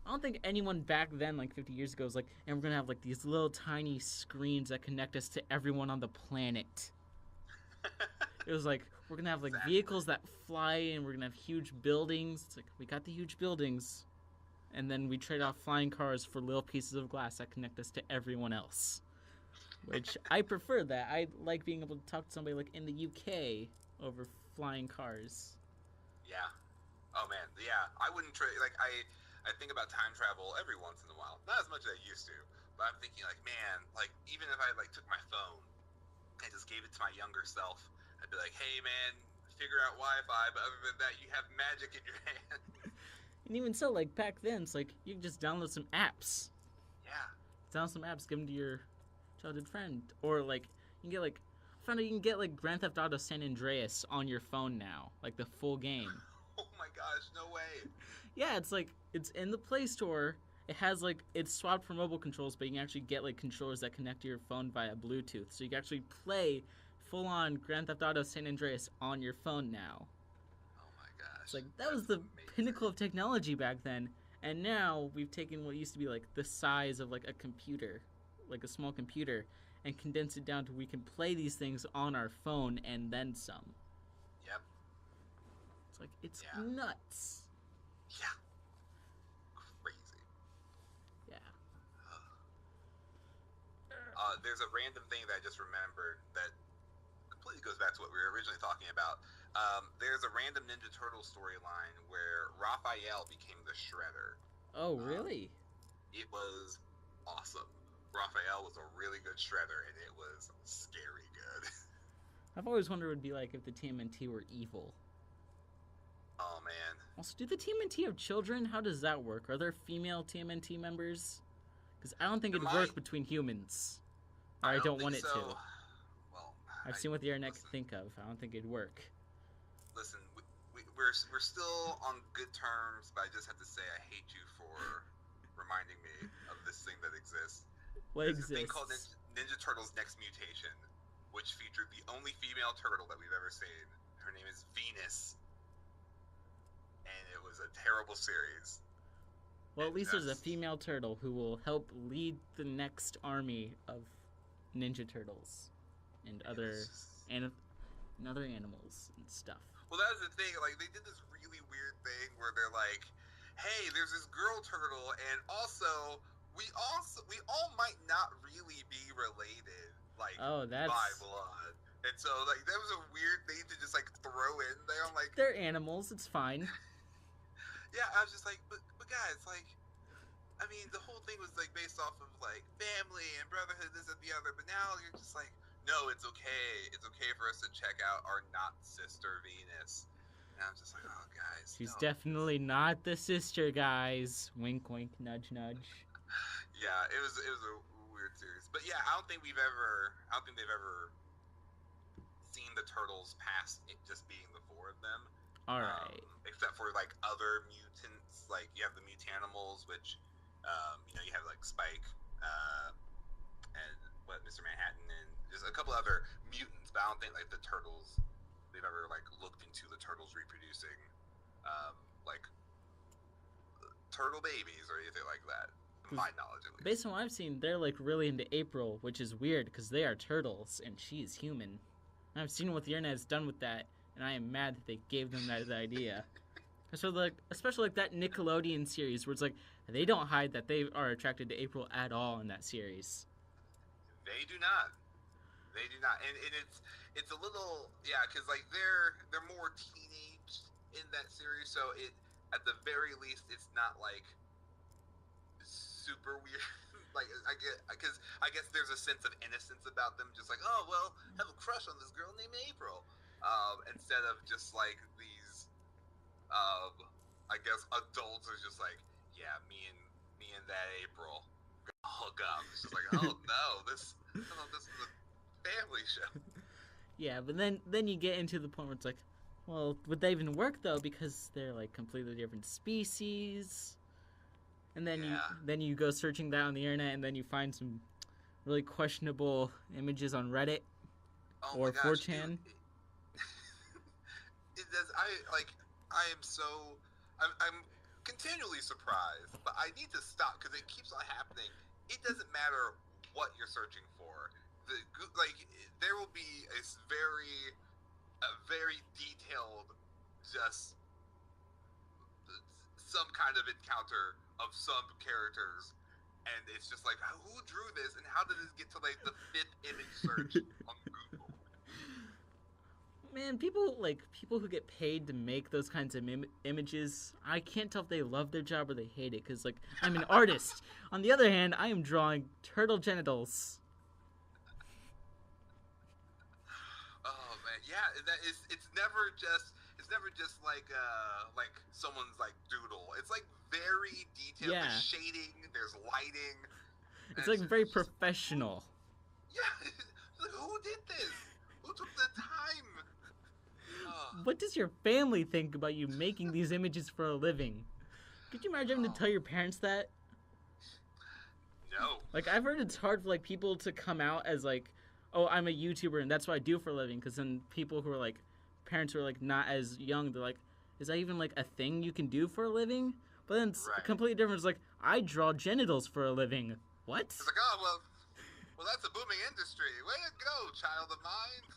don't think anyone back then, like 50 years ago, was like, and we're gonna have like these little tiny screens that connect us to everyone on the planet. It was like we're gonna have like vehicles that fly, and we're gonna have huge buildings. It's like we got the huge buildings, and then we trade off flying cars for little pieces of glass that connect us to everyone else. Which I prefer that. I like being able to talk to somebody like in the UK over flying cars. Yeah. Oh man. Yeah. I wouldn't trade. Like I think about time travel every once in a while. Not as much as I used to, but I'm thinking like, man, like even if I like took my phone and just gave it to my younger self, I'd be like, hey man, figure out Wi-Fi. But other than that, you have magic in your hand. And even so, like back then, it's like you can just download some apps. Yeah. Download some apps, give them to your childhood friend, or like you can get like I found out you can get like Grand Theft Auto San Andreas on your phone now, like the full game. Oh my gosh, no way. Yeah, it's like it's in the Play Store. It has like it's swapped for mobile controls, but you can actually get like controllers that connect to your phone via Bluetooth, so you can actually play full-on Grand Theft Auto San Andreas on your phone now. Oh my gosh. It's like that was the pinnacle of technology back then, and now we've taken what used to be like the size of like a computer, like a small computer, and condensed it down to we can play these things on our phone and then some. Yep. It's like it's nuts. Yeah. Crazy. Yeah. There's a random thing that I just remembered that completely goes back to what we were originally talking about. There's a random Ninja Turtle storyline where Raphael became the Shredder. Oh, really? It was awesome. Raphael was a really good Shredder, and it was scary good. I've always wondered what it would be like if the TMNT were evil. Oh, man. Also, do the TMNT have children? How does that work? Are there female TMNT members? Because I don't think it'd work between humans. Or I don't want it to. Well, I've seen what the internet can think of. I don't think it'd work. Listen, we're still on good terms, but I just have to say I hate you for reminding me of this thing that exists. What exists? There's a thing called exists? Ninja Turtles Next Mutation, which featured the only female turtle that we've ever seen. Her name is Venus. and it was a terrible series. Well, at least there's a female turtle who will help lead the next army of Ninja Turtles and other animals and stuff. Well, that was the thing. Like, they did this really weird thing where they're like, "Hey, there's this girl turtle, and also we all might not really be related, like by blood." And so, like, that was a weird thing to just like throw in there. I'm like, they're animals. It's fine. Yeah, I was just like, but guys, like, I mean, the whole thing was like based off of like family and brotherhood, this and the other. But now you're just like, no, it's okay. It's okay for us to check out our not sister Venus. And I'm just like, oh, guys. She's definitely not the sister, guys. Wink, wink, nudge, nudge. Yeah, it was a weird series. But yeah, I don't think they've ever seen the turtles past it just being the four of them. All right. Except for like other mutants, like you have the mutanimals, which you have like Spike, and Mr. Manhattan, and just a couple other mutants. But I don't think like the turtles, they've ever like looked into the turtles reproducing, like turtle babies or anything like that. To my knowledge, at least. Based on what I've seen, they're like really into April, which is weird because they are turtles and she's human. And I've seen what the internet has done with that. And I am mad that they gave them that idea. Especially like that Nickelodeon series where it's like they don't hide that they are attracted to April at all in that series. They do not. They do not. And it's a little, yeah, because like they're more teenage in that series, so it at the very least it's not like super weird. Like I guess there's a sense of innocence about them, just like, oh well, I have a crush on this girl named April. Instead of just like these, I guess adults are just like, yeah, me and that April hook up. It's just like, oh no, this is a family show. Yeah, but then you get into the point where it's like, well, would they even work though? Because they're like completely different species. And then you go searching that on the internet, and then you find some really questionable images on Reddit or 4chan. It does. I'm continually surprised, but I need to stop because it keeps on happening. It doesn't matter what you're searching for. There will be a very detailed, just some kind of encounter of some characters, and it's just like, who drew this, and how did this get to like the 5th image search on Google? Man, people who get paid to make those kinds of images, I can't tell if they love their job or they hate it, because like I'm an artist. On the other hand, I am drawing turtle genitals. Oh man, yeah, it's never just like someone's like doodle. It's like very detailed. Yeah. There's shading, there's lighting. It's like very professional. Yeah, like, who did this? Who took the time? What does your family think about you making these images for a living? Could you imagine having to tell your parents that? No. Like, I've heard it's hard for like people to come out as like, oh, I'm a YouTuber and that's what I do for a living. Because then people who are like, parents who are like not as young, they're like, is that even like a thing you can do for a living? But then it's completely different. It's like, I draw genitals for a living. What? It's like, oh, well, that's a booming industry. Way to go, child of mine.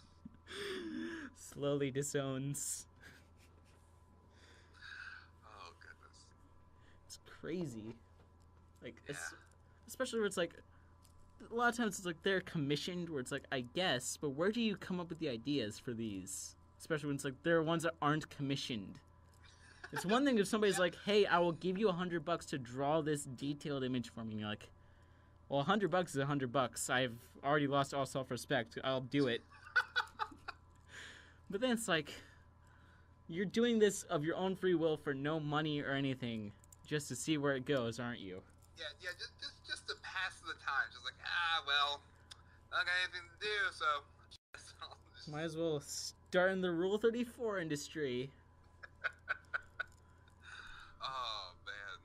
Slowly disowns. Oh, goodness. It's crazy. Like, especially where it's like, a lot of times it's like they're commissioned, where it's like, I guess, but where do you come up with the ideas for these? Especially when it's like, there are ones that aren't commissioned. It's one thing if somebody's like, hey, I will give you $100 to draw this detailed image for me. And you're like, well, $100 is $100. I've already lost all self-respect. I'll do it. But then it's like, you're doing this of your own free will for no money or anything, just to see where it goes, aren't you? Yeah, just to pass the time. Just like, well, I don't got anything to do, so might as well start in the Rule 34 industry. Oh man,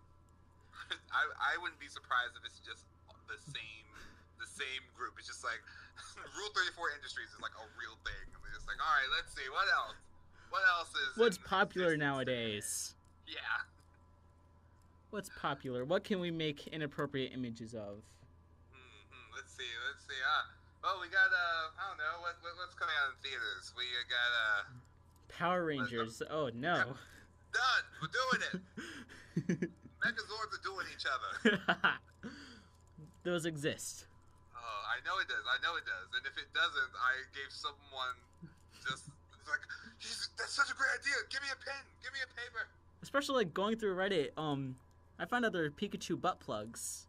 I wouldn't be surprised if it's just the same group. It's just like Rule 34 Industries is like a real thing, and they're just like, all right, let's see what else is what's popular nowadays. Yeah. What's popular? What can we make inappropriate images of? Let's see. Well, we got I don't know what's coming out in theaters. We got Power Rangers. Oh no. Done. We're doing it. Megazords are doing each other. Those exist. Oh, I know it does. And if it doesn't, I gave someone just like, that's such a great idea. Give me a pen. Give me a paper. Especially like going through Reddit, I found out there are Pikachu butt plugs.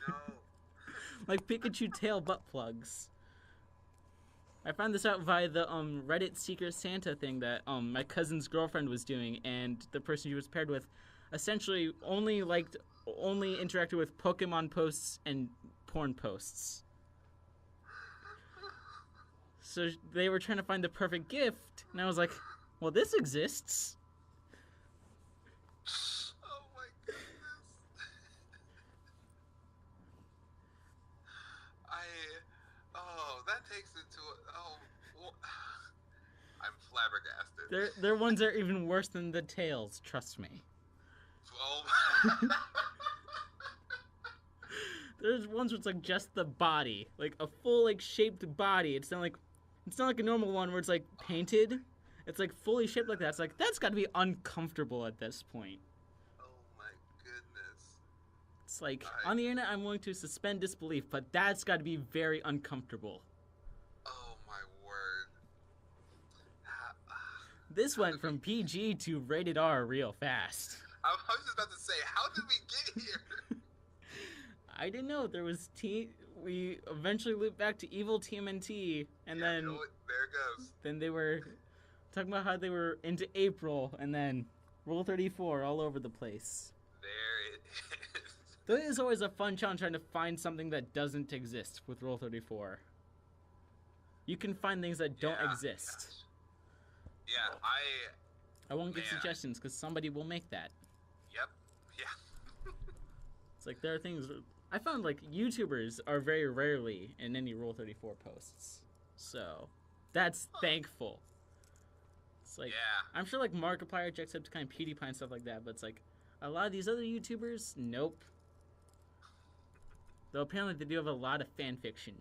No. Like Pikachu tail butt plugs. I found this out via the Reddit Secret Santa thing that my cousin's girlfriend was doing, and the person she was paired with essentially only interacted with Pokemon posts and porn posts. So they were trying to find the perfect gift, and I was like, well, this exists. Oh my goodness. That takes it to I'm flabbergasted. Their ones are even worse than the tails, trust me. Oh. There's ones where it's like just the body, like a full like shaped body. It's not like a normal one where it's like painted. It's like fully shaped like that. It's like that's got to be uncomfortable at this point. Oh my goodness. It's like on the internet I'm willing to suspend disbelief, but that's got to be very uncomfortable. Oh my word. This went from PG to rated R real fast. I was just about to say, how did we get here? I didn't know there was we eventually looped back to evil TMNT, and then there it goes. Then they were talking about how they were into April, and then Rule 34 all over the place. There it is. There is always a fun challenge trying to find something that doesn't exist with Rule 34. You can find things that don't exist. Gosh. Yeah, I won't give suggestions because somebody will make that. Yep. Yeah. It's like there are things. I found like YouTubers are very rarely in any Rule 34 posts, so that's thankful. It's like I'm sure like Markiplier, Jacksepticeye, PewDiePie and stuff like that, but it's like a lot of these other YouTubers, nope. Though apparently they do have a lot of fan fiction.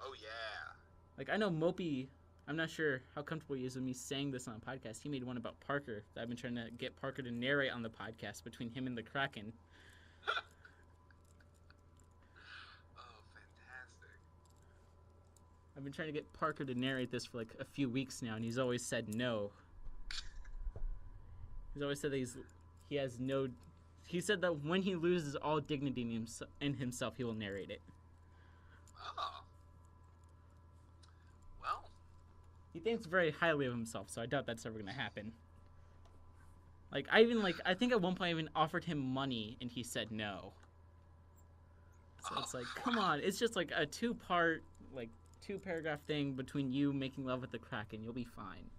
Oh yeah. Like I know Mopey. I'm not sure how comfortable he is with me saying this on a podcast. He made one about Parker that I've been trying to get Parker to narrate on the podcast between him and the Kraken. Oh, fantastic. I've been trying to get Parker to narrate this for like a few weeks now, and he's always said no. He's always said that he has no... He said that when he loses all dignity in himself, he will narrate it. Oh. Well. He thinks very highly of himself, so I doubt that's ever going to happen. Like, I think at one point I even offered him money, and he said no. So it's like, come on, it's just like a two-part, like, 2-paragraph thing between you making love with the Kraken. You'll be fine.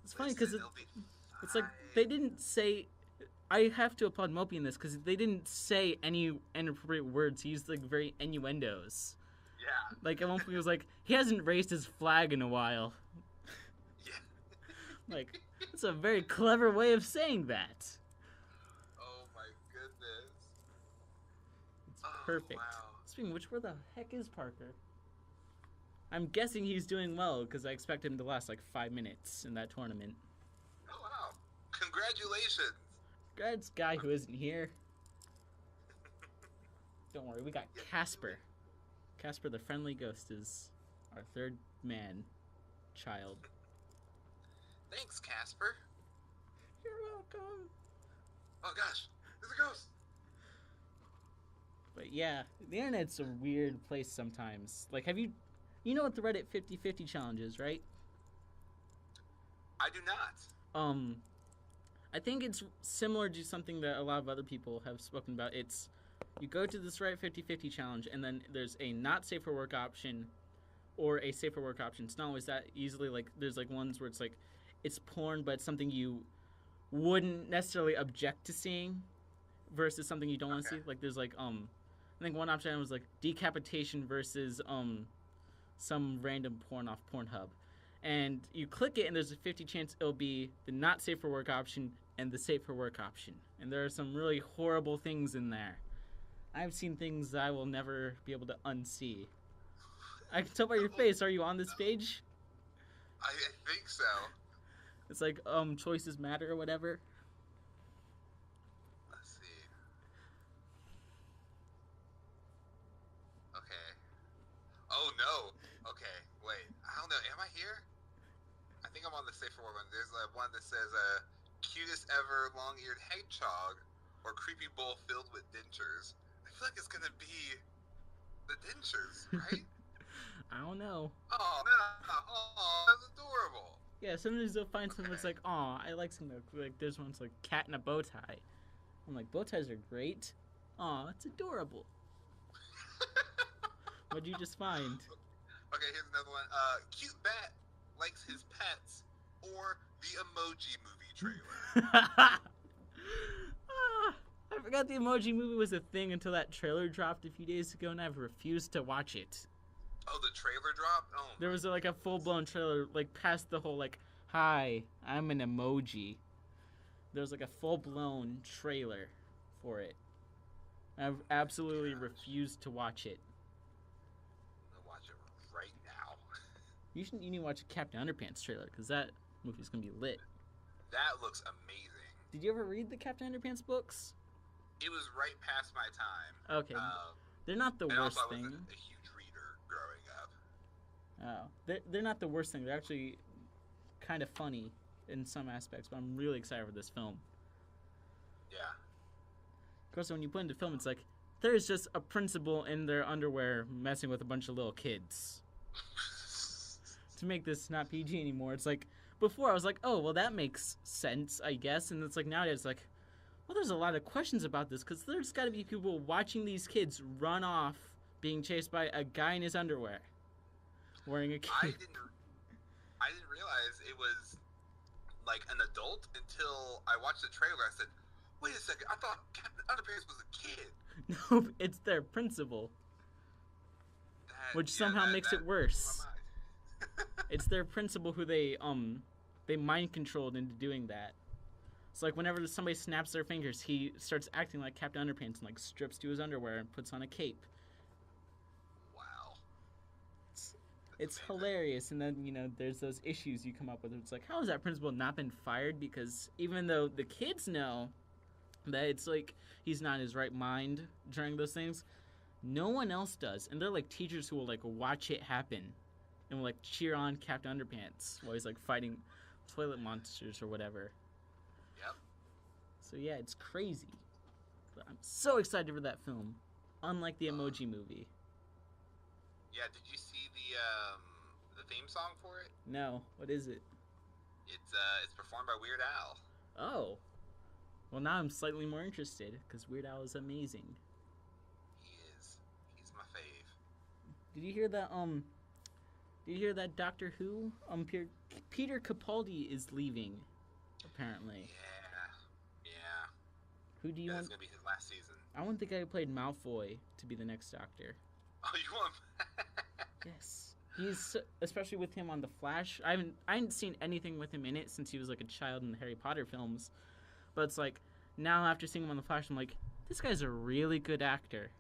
It's funny because it's like they didn't say... I have to applaud Mopey in this because they didn't say any inappropriate words. He used like very innuendos. Yeah. Like at one point he was like, he hasn't raised his flag in a while. Yeah. Like, that's a very clever way of saying that. Oh my goodness. It's perfect. Wow. Speaking of which, where the heck is Parker? I'm guessing he's doing well because I expect him to last like 5 minutes in that tournament. Oh wow. Congratulations. Congrats, guy who isn't here. Don't worry, we got Casper. Casper the Friendly Ghost is our third man child. Thanks, Casper. You're welcome. Oh gosh, there's a ghost. But yeah, the internet's a weird place sometimes. Like, you know what the Reddit 50/50 challenge is, right? I do not. I think it's similar to something that a lot of other people have spoken about. It's, you go to this Reddit 50/50 challenge, and then there's a not safe for work option or a safe for work option. It's not always that easily, like, there's like ones where it's like, it's porn, but it's something you wouldn't necessarily object to seeing versus something you don't want to see. Like, there's like, I think one option was like decapitation versus some random porn off Pornhub. and you click it, and there's a 50 chance it'll be the not safe for work option and the safe for work option. And there are some really horrible things in there. I've seen things that I will never be able to unsee. I can tell by your face. Are you on this page? I think so. It's like, choices matter or whatever. Let's see. Okay. Oh, no. Okay, wait. I don't know. Am I here? I think I'm on the safer one. There's one that says, cutest ever long-eared hedgehog or creepy bowl filled with dentures. I feel like it's going to be the dentures, right? I don't know. Oh, no. Oh, that's adorable. Yeah, sometimes you'll find something that's like, aw, I like something like there's one's like cat in a bow tie. I'm like, bow ties are great. Aw, it's adorable. What'd you just find? Okay, here's another one. Cute bat likes his pets or the Emoji Movie trailer. I forgot the Emoji Movie was a thing until that trailer dropped a few days ago, and I've refused to watch it. Oh, the trailer dropped? Oh, there was like a full-blown trailer, like past the whole like, hi, I'm an emoji. There was like a full-blown trailer for it. I've absolutely refused to watch it. I'm gonna watch it right now. You need to watch a Captain Underpants trailer, because that movie's gonna be lit. That looks amazing. Did you ever read the Captain Underpants books? It was right past my time. Okay. They're not the worst thing. I wasn't a huge reader growing up. Oh. They're not the worst thing. They're actually kind of funny in some aspects, but I'm really excited for this film. Yeah. Of course, when you put into film, it's like, there's just a principal in their underwear messing with a bunch of little kids. To make this not PG anymore, it's like, before I was like, oh, well, that makes sense, I guess. And it's like, nowadays, it's like, well, there's a lot of questions about this, because there's got to be people watching these kids run off being chased by a guy in his underwear wearing a cape. I didn't realize it was like an adult until I watched the trailer. I said, wait a second, I thought Captain Underpants was a kid. No, it's their principal. Which somehow makes it worse. It's their principal who they mind controlled into doing that. It's like whenever somebody snaps their fingers, he starts acting like Captain Underpants and like strips to his underwear and puts on a cape. Wow. It's hilarious, and then, you know, there's those issues you come up with. It's like, how has that principal not been fired? Because even though the kids know that it's like he's not in his right mind during those things, no one else does. And they're like teachers who will like watch it happen and will like cheer on Captain Underpants while he's like fighting toilet monsters or whatever. Yep. So yeah, it's crazy. But I'm so excited for that film. Unlike the Emoji Movie. Yeah, did you see the theme song for it? No, what is it? It's performed by Weird Al. Oh. Well, now I'm slightly more interested, because Weird Al is amazing. He is. He's my fave. Did you hear that Doctor Who? Peter Capaldi is leaving, apparently. Yeah. Who do you want? It's gonna be his last season. I want the guy who played Malfoy to be the next Doctor. Oh, you want? Yes. He's, especially with him on The Flash. I haven't seen anything with him in it since he was like a child in the Harry Potter films. But it's like, now after seeing him on The Flash, I'm like, this guy's a really good actor.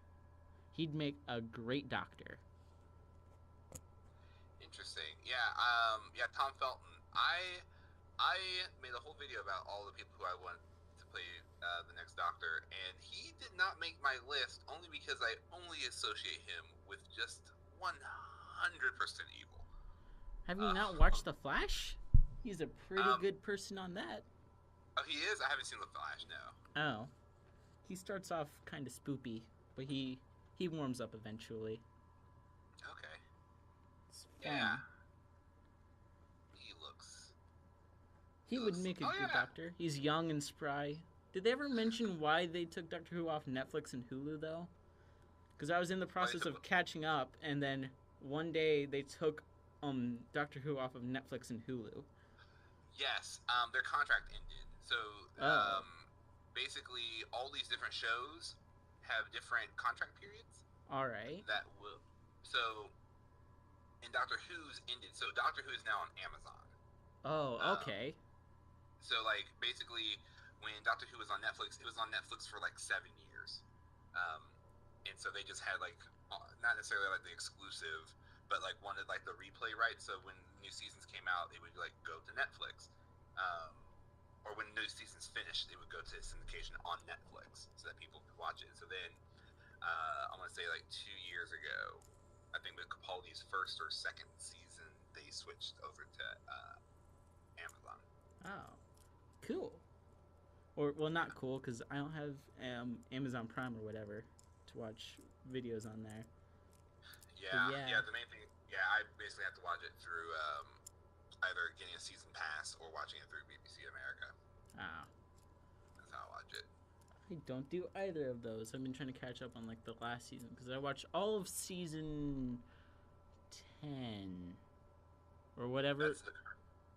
He'd make a great Doctor. Interesting. Yeah, Tom Felton. I made a whole video about all the people who I want to play the next Doctor, and he did not make my list only because I only associate him with just 100% evil. Have you not watched The Flash? He's a pretty good person on that. Oh, he is? I haven't seen The Flash, no. Oh. He starts off kind of spoopy, but he warms up eventually. Okay. It's fun. Yeah. He would make a good Doctor. He's young and spry. Did they ever mention why they took Doctor Who off Netflix and Hulu, though? Because I was in the process of catching up, and then one day they took Doctor Who off of Netflix and Hulu. Yes, their contract ended. So, basically, all these different shows have different contract periods. All right. So, and Doctor Who's ended. So Doctor Who is now on Amazon. Oh, okay. So like basically, when Doctor Who was on Netflix, it was on Netflix for like 7 years, and so they just had like not necessarily like the exclusive, but like wanted like the replay rights. So when new seasons came out, it would like go to Netflix, or when new seasons finished, it would go to syndication on Netflix so that people could watch it. So then, I want to say like 2 years ago, I think with Capaldi's first or second season, they switched over to Amazon. Oh, cool. Or, well, not cool, because I don't have Amazon Prime or whatever to watch videos on there. Yeah. The main thing, I basically have to watch it through either getting a season pass or watching it through BBC America. Ah. That's how I watch it. I don't do either of those. I've been trying to catch up on, like, the last season, because I watched all of season 10 or whatever.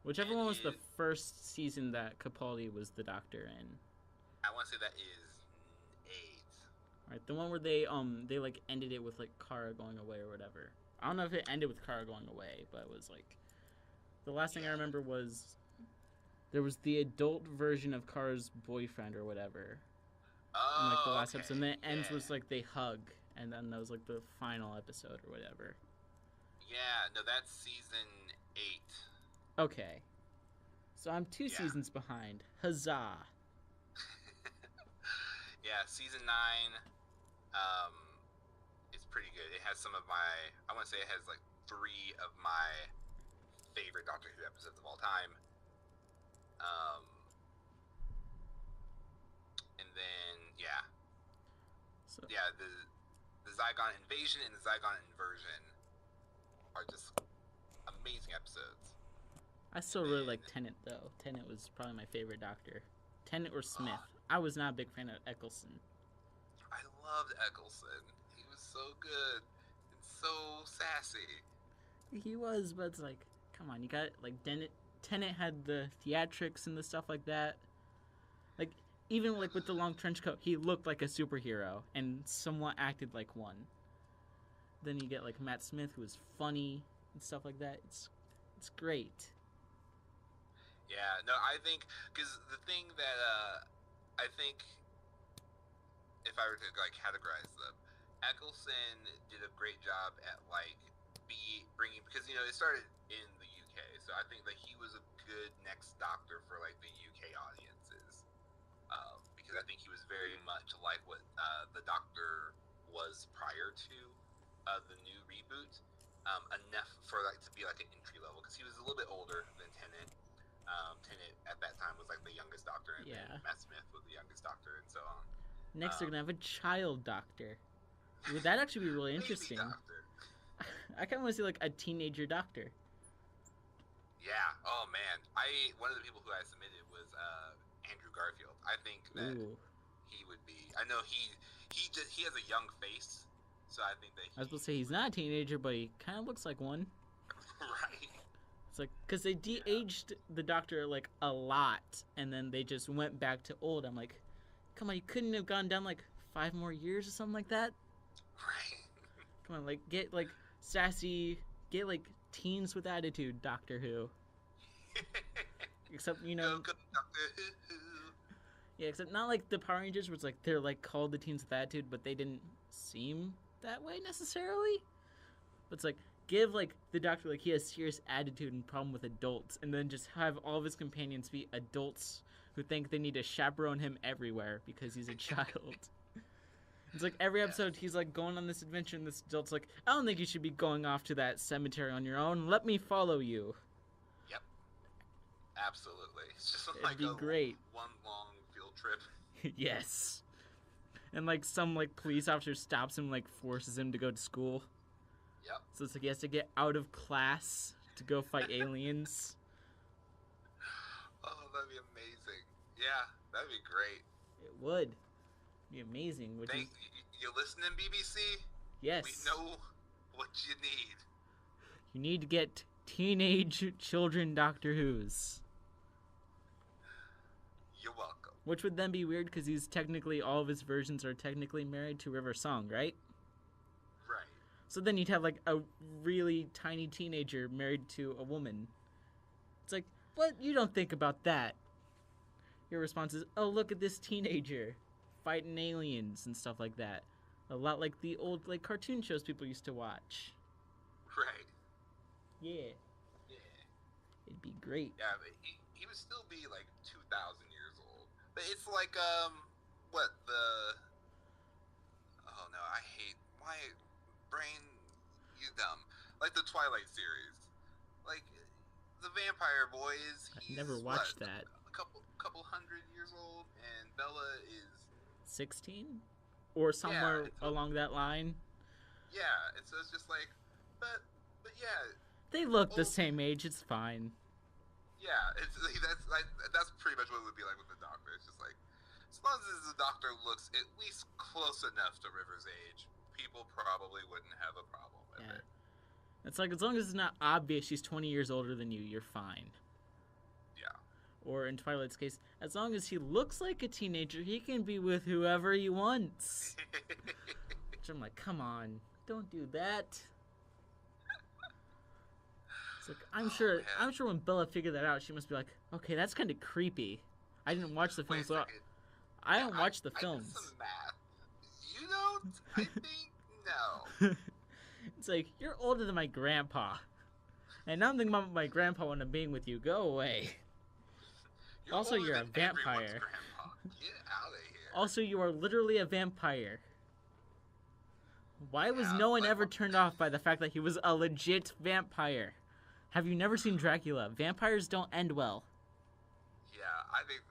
Whichever one was the first season that Capaldi was the Doctor in. I want to say that is 8. Right, the one where they like ended it with like Kara going away or whatever. I don't know if it ended with Kara going away, but it was like the last thing I remember was there was the adult version of Kara's boyfriend or whatever. Oh, in like the last episode, and then it ends with like they hug, and then that was like the final episode or whatever. Yeah, no, that's season 8. Okay. So I'm 2 seasons behind. Huzzah. Yeah, season 9 is pretty good. It has some of my, I want to say it has like 3 of my favorite Doctor Who episodes of all time. And then, So, the Zygon Invasion and the Zygon Inversion are just amazing episodes. I still really like Tennant, though. Tennant was probably my favorite Doctor. Tennant or Smith. I was not a big fan of Eccleston. I loved Eccleston. He was so good and so sassy. He was, but it's like, come on, you got, like, Tennant had the theatrics and the stuff like that. Like, even, like, with the long trench coat, he looked like a superhero and somewhat acted like one. Then you get, like, Matt Smith, who was funny and stuff like that. It's great. Yeah, no, I think, because the thing that, I think, if I were to, like, categorize them, Eccleston did a great job at, like, bringing, because, you know, it started in the UK, so I think that he was a good next Doctor for, like, the UK audiences, because I think he was very much like what the Doctor was prior to the new reboot, enough for, like, to be, like, an entry level, because he was a little bit older than Tennant. Tennant at that time was like the youngest Doctor, and then Matt Smith was the youngest Doctor, and so on. Next, they're gonna have a child Doctor. Would that actually be really interesting? Doctor. I kind of want to see like a teenager Doctor. Yeah. Oh man. One of the people who I submitted was Andrew Garfield. I think that he would be. I know he has a young face, so I think that. I was supposed to say he's not a teenager, but he kind of looks like one. Right. It's like, because they de-aged the Doctor, like, a lot, and then they just went back to old. I'm like, come on, you couldn't have gone down, like, 5 more years or something like that? Right. Come on, like, get, like, sassy, get, like, teens with attitude, Doctor Who. Except, you know... Doctor Who. Yeah, except not like the Power Rangers, where it's like, they're, like, called the teens with attitude, but they didn't seem that way, necessarily. But it's like... Give, like, the Doctor, like, he has serious attitude and problem with adults, and then just have all of his companions be adults who think they need to chaperone him everywhere because he's a child. It's like every episode he's, like, going on this adventure, and this adult's like, I don't think you should be going off to that cemetery on your own. Let me follow you. Yep. Absolutely. It's just It'd like be great. One long field trip. Yes. And, like, some, like, police officer stops him, like, forces him to go to school. Yep. So it's like he has to get out of class to go fight aliens. Oh, that'd be amazing. Yeah, that'd be great. It would. Be amazing. You listening, BBC? Yes. We know what you need. You need to get teenage children Doctor Who's. You're welcome. Which would then be weird because he's technically, all of his versions are technically married to River Song, right? Right. So then you'd have like a really tiny teenager married to a woman. It's like, what? You don't think about that. Your response is, oh, look at this teenager fighting aliens and stuff like that. A lot like the old like cartoon shows people used to watch. Right. Yeah. Yeah. It'd be great. Yeah, but he would still be like 2,000 years old. But it's like what the? Oh no, I hate my brain. You dumb. Like the Twilight series, like the vampire boys. I never watched that. A couple hundred years old, and Bella is 16, or somewhere along that line. Yeah, and so it's just like, but yeah. They look the same age. It's fine. Yeah, that's pretty much what it would be like with the Doctor. It's just like, as long as the Doctor looks at least close enough to River's age, people probably wouldn't have a problem with it. It's like, as long as it's not obvious she's 20 years older than you, you're fine. Yeah. Or in Twilight's case, as long as he looks like a teenager, he can be with whoever he wants. Which I'm like, come on, don't do that. It's like, I'm sure when Bella figured that out, she must be like, okay, that's kind of creepy. I didn't watch the films. I don't watch the films. I did some math. You don't? I think no. It's like, you're older than my grandpa. And now I'm thinking about my grandpa when I'm being with you. Go away. Also, you're a vampire. Get out of here. Also, you are literally a vampire. Why was no one ever turned off by the fact that he was a legit vampire? Have you never seen Dracula? Vampires don't end well. Yeah, I think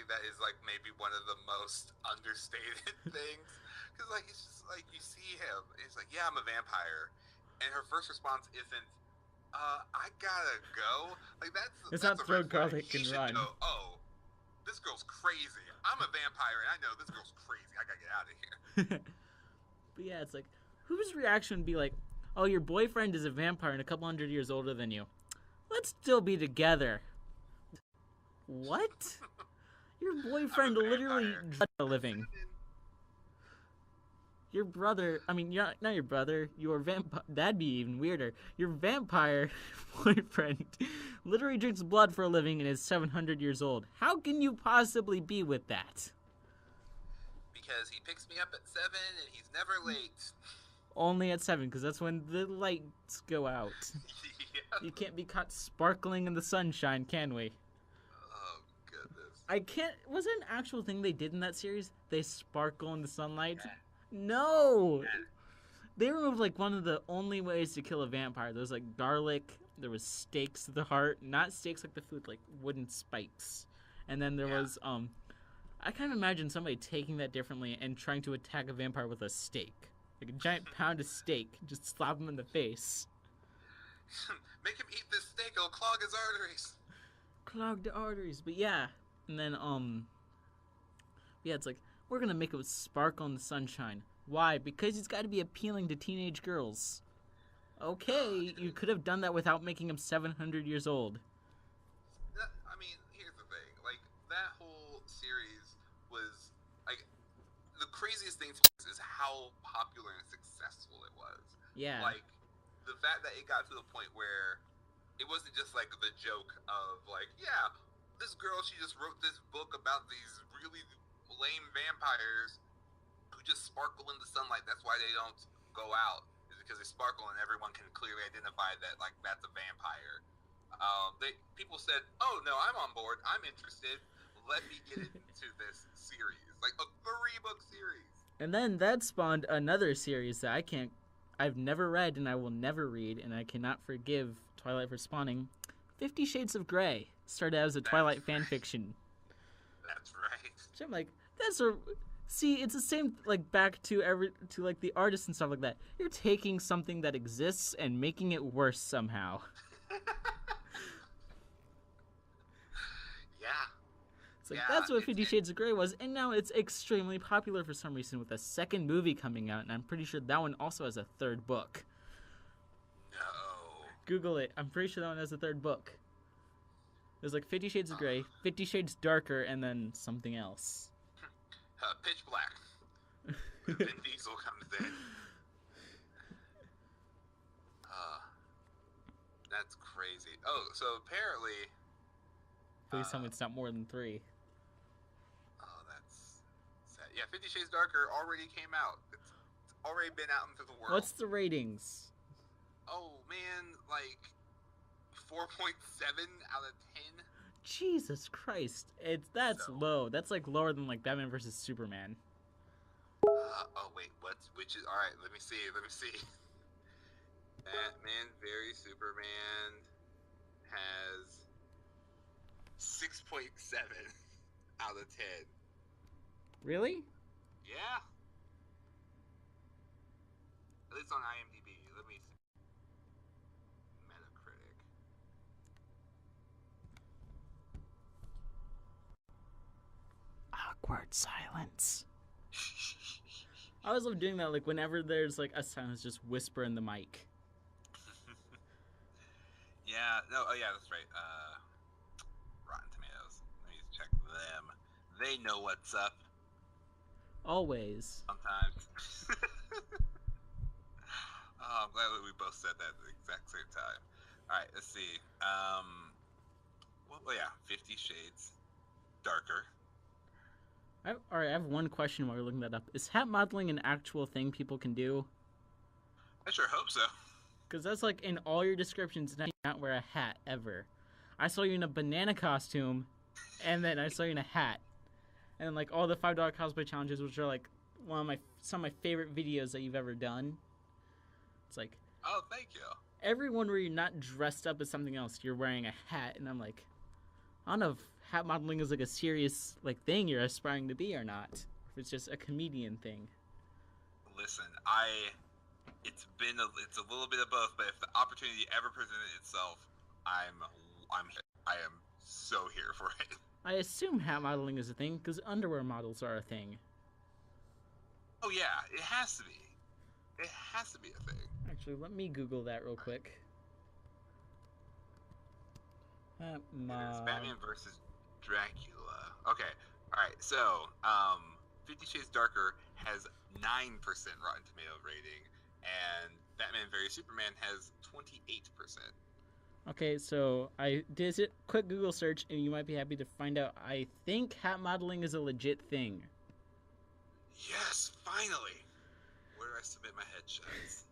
that is like maybe one of the most understated things. Because like it's just like you see him, it's like, yeah, I'm a vampire, and her first response isn't, I gotta go. Like it's not throw garlic and run. Go, oh, this girl's crazy. I'm a vampire, and I know this girl's crazy. I gotta get out of here. But yeah, it's like, whose reaction would be like, oh, your boyfriend is a vampire and a couple hundred years older than you. Let's still be together. What? Your boyfriend literally a living. Your brother, I mean, not your brother, your vampire, that'd be even weirder. Your vampire boyfriend literally drinks blood for a living and is 700 years old. How can you possibly be with that? Because he picks me up at 7 and he's never late. Only at 7, because that's when the lights go out. Yeah. You can't be caught sparkling in the sunshine, can we? Oh, goodness. I can't... Was it an actual thing they did in that series? They sparkle in the sunlight? Yeah. No! Yeah. They removed, like, one of the only ways to kill a vampire. There was, like, garlic. There was stakes to the heart. Not stakes like the food, like wooden spikes. And then there was, I kind of imagine somebody taking that differently and trying to attack a vampire with a stake. Like a giant pound of steak. Just slap him in the face. Make him eat this steak, it'll clog his arteries. Clog the arteries. But yeah. And then, yeah, it's like, we're gonna make it sparkle in the sunshine. Why? Because it's gotta be appealing to teenage girls. Okay, you could have done that without making him 700 years old. I mean, here's the thing. Like, that whole series was, like, the craziest thing is how popular and successful it was. Yeah. Like, the fact that it got to the point where it wasn't just, like, the joke of, like, yeah, this girl, she just wrote this book about these really lame vampires who just sparkle in the sunlight. That's why they don't go out. Because they sparkle and everyone can clearly identify that, like, that's a vampire. People said, oh, no, I'm on board. I'm interested. Let me get into this series. Like, a 3-book series. And then that spawned another series that I've never read and I will never read, and I cannot forgive Twilight for spawning. 50 Shades of Grey started as a Twilight fanfiction. That's right. So I'm like, see, it's the same, like, back to like, the artists and stuff like that. You're taking something that exists and making it worse somehow. Yeah. It's like, that's what 50 Shades of Grey was, and now it's extremely popular for some reason with a second movie coming out, and I'm pretty sure that one also has a 3rd book. No. Google it. I'm pretty sure that one has a 3rd book. There's, like, 50 Shades of Grey, 50 Shades Darker, and then something else. Pitch Black. Vin Diesel comes in. crazy. Oh, so apparently. Please tell me it's not more than 3. Oh, that's sad. Yeah, 50 Shades Darker already came out. It's already been out into the world. What's the ratings? Oh man, like 4.7 out of 10. Jesus Christ, that's low. That's like lower than like Batman versus Superman. Oh wait, which is all right? Let me see. Batman vs Superman has 6.7 out of 10. Really? Yeah. At least on IMDb. Let me see. Metacritic. Awkward silence. I always love doing that, like whenever there's like a silence, just whisper in the mic. Yeah, no, oh yeah, that's right. Rotten Tomatoes. Let me check them. They know what's up. Always. Sometimes. Oh, I'm glad that we both said that at the exact same time. Alright, let's see. Well, yeah, 50 Shades Darker. Alright, I have one question while you're looking that up. Is hat modeling an actual thing people can do? I sure hope so. Because that's like in all your descriptions, and I not wear a hat ever. I saw you in a banana costume, and then I saw you in a hat. And like all the $5 cosplay challenges, which are like some of my favorite videos that you've ever done. It's like, oh, thank you. Every one where you're not dressed up as something else, you're wearing a hat, and I'm like, I don't know if hat modeling is like a serious like thing you're aspiring to be or not. If it's just a comedian thing. Listen, it's a little bit of both, but if the opportunity ever presented itself, I am so here for it. I assume hat modeling is a thing because underwear models are a thing. Oh yeah, it has to be. It has to be a thing. Actually, let me Google that real quick. It is Batman versus Dracula. Okay, all right. So, 50 Shades Darker has 9% Rotten Tomato rating, and Batman vs Superman has 28%. Okay, so I did a quick Google search, and you might be happy to find out. I think hat modeling is a legit thing. Yes, finally. Where do I submit my headshots?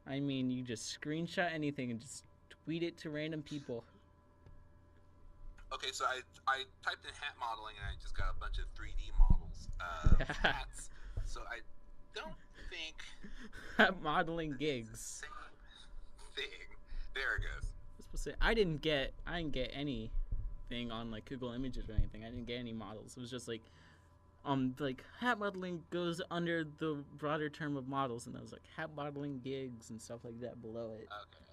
I mean, you just screenshot anything and just tweet it to random people. Okay, so I typed in hat modeling and I just got a bunch of 3D models of hats. So I don't think hat modeling gigs. Same thing. There it goes. I was supposed to say, I didn't get anything on like Google Images or anything. I didn't get any models. It was just like hat modeling goes under the broader term of models, and I was like hat modeling gigs and stuff like that below it. Okay.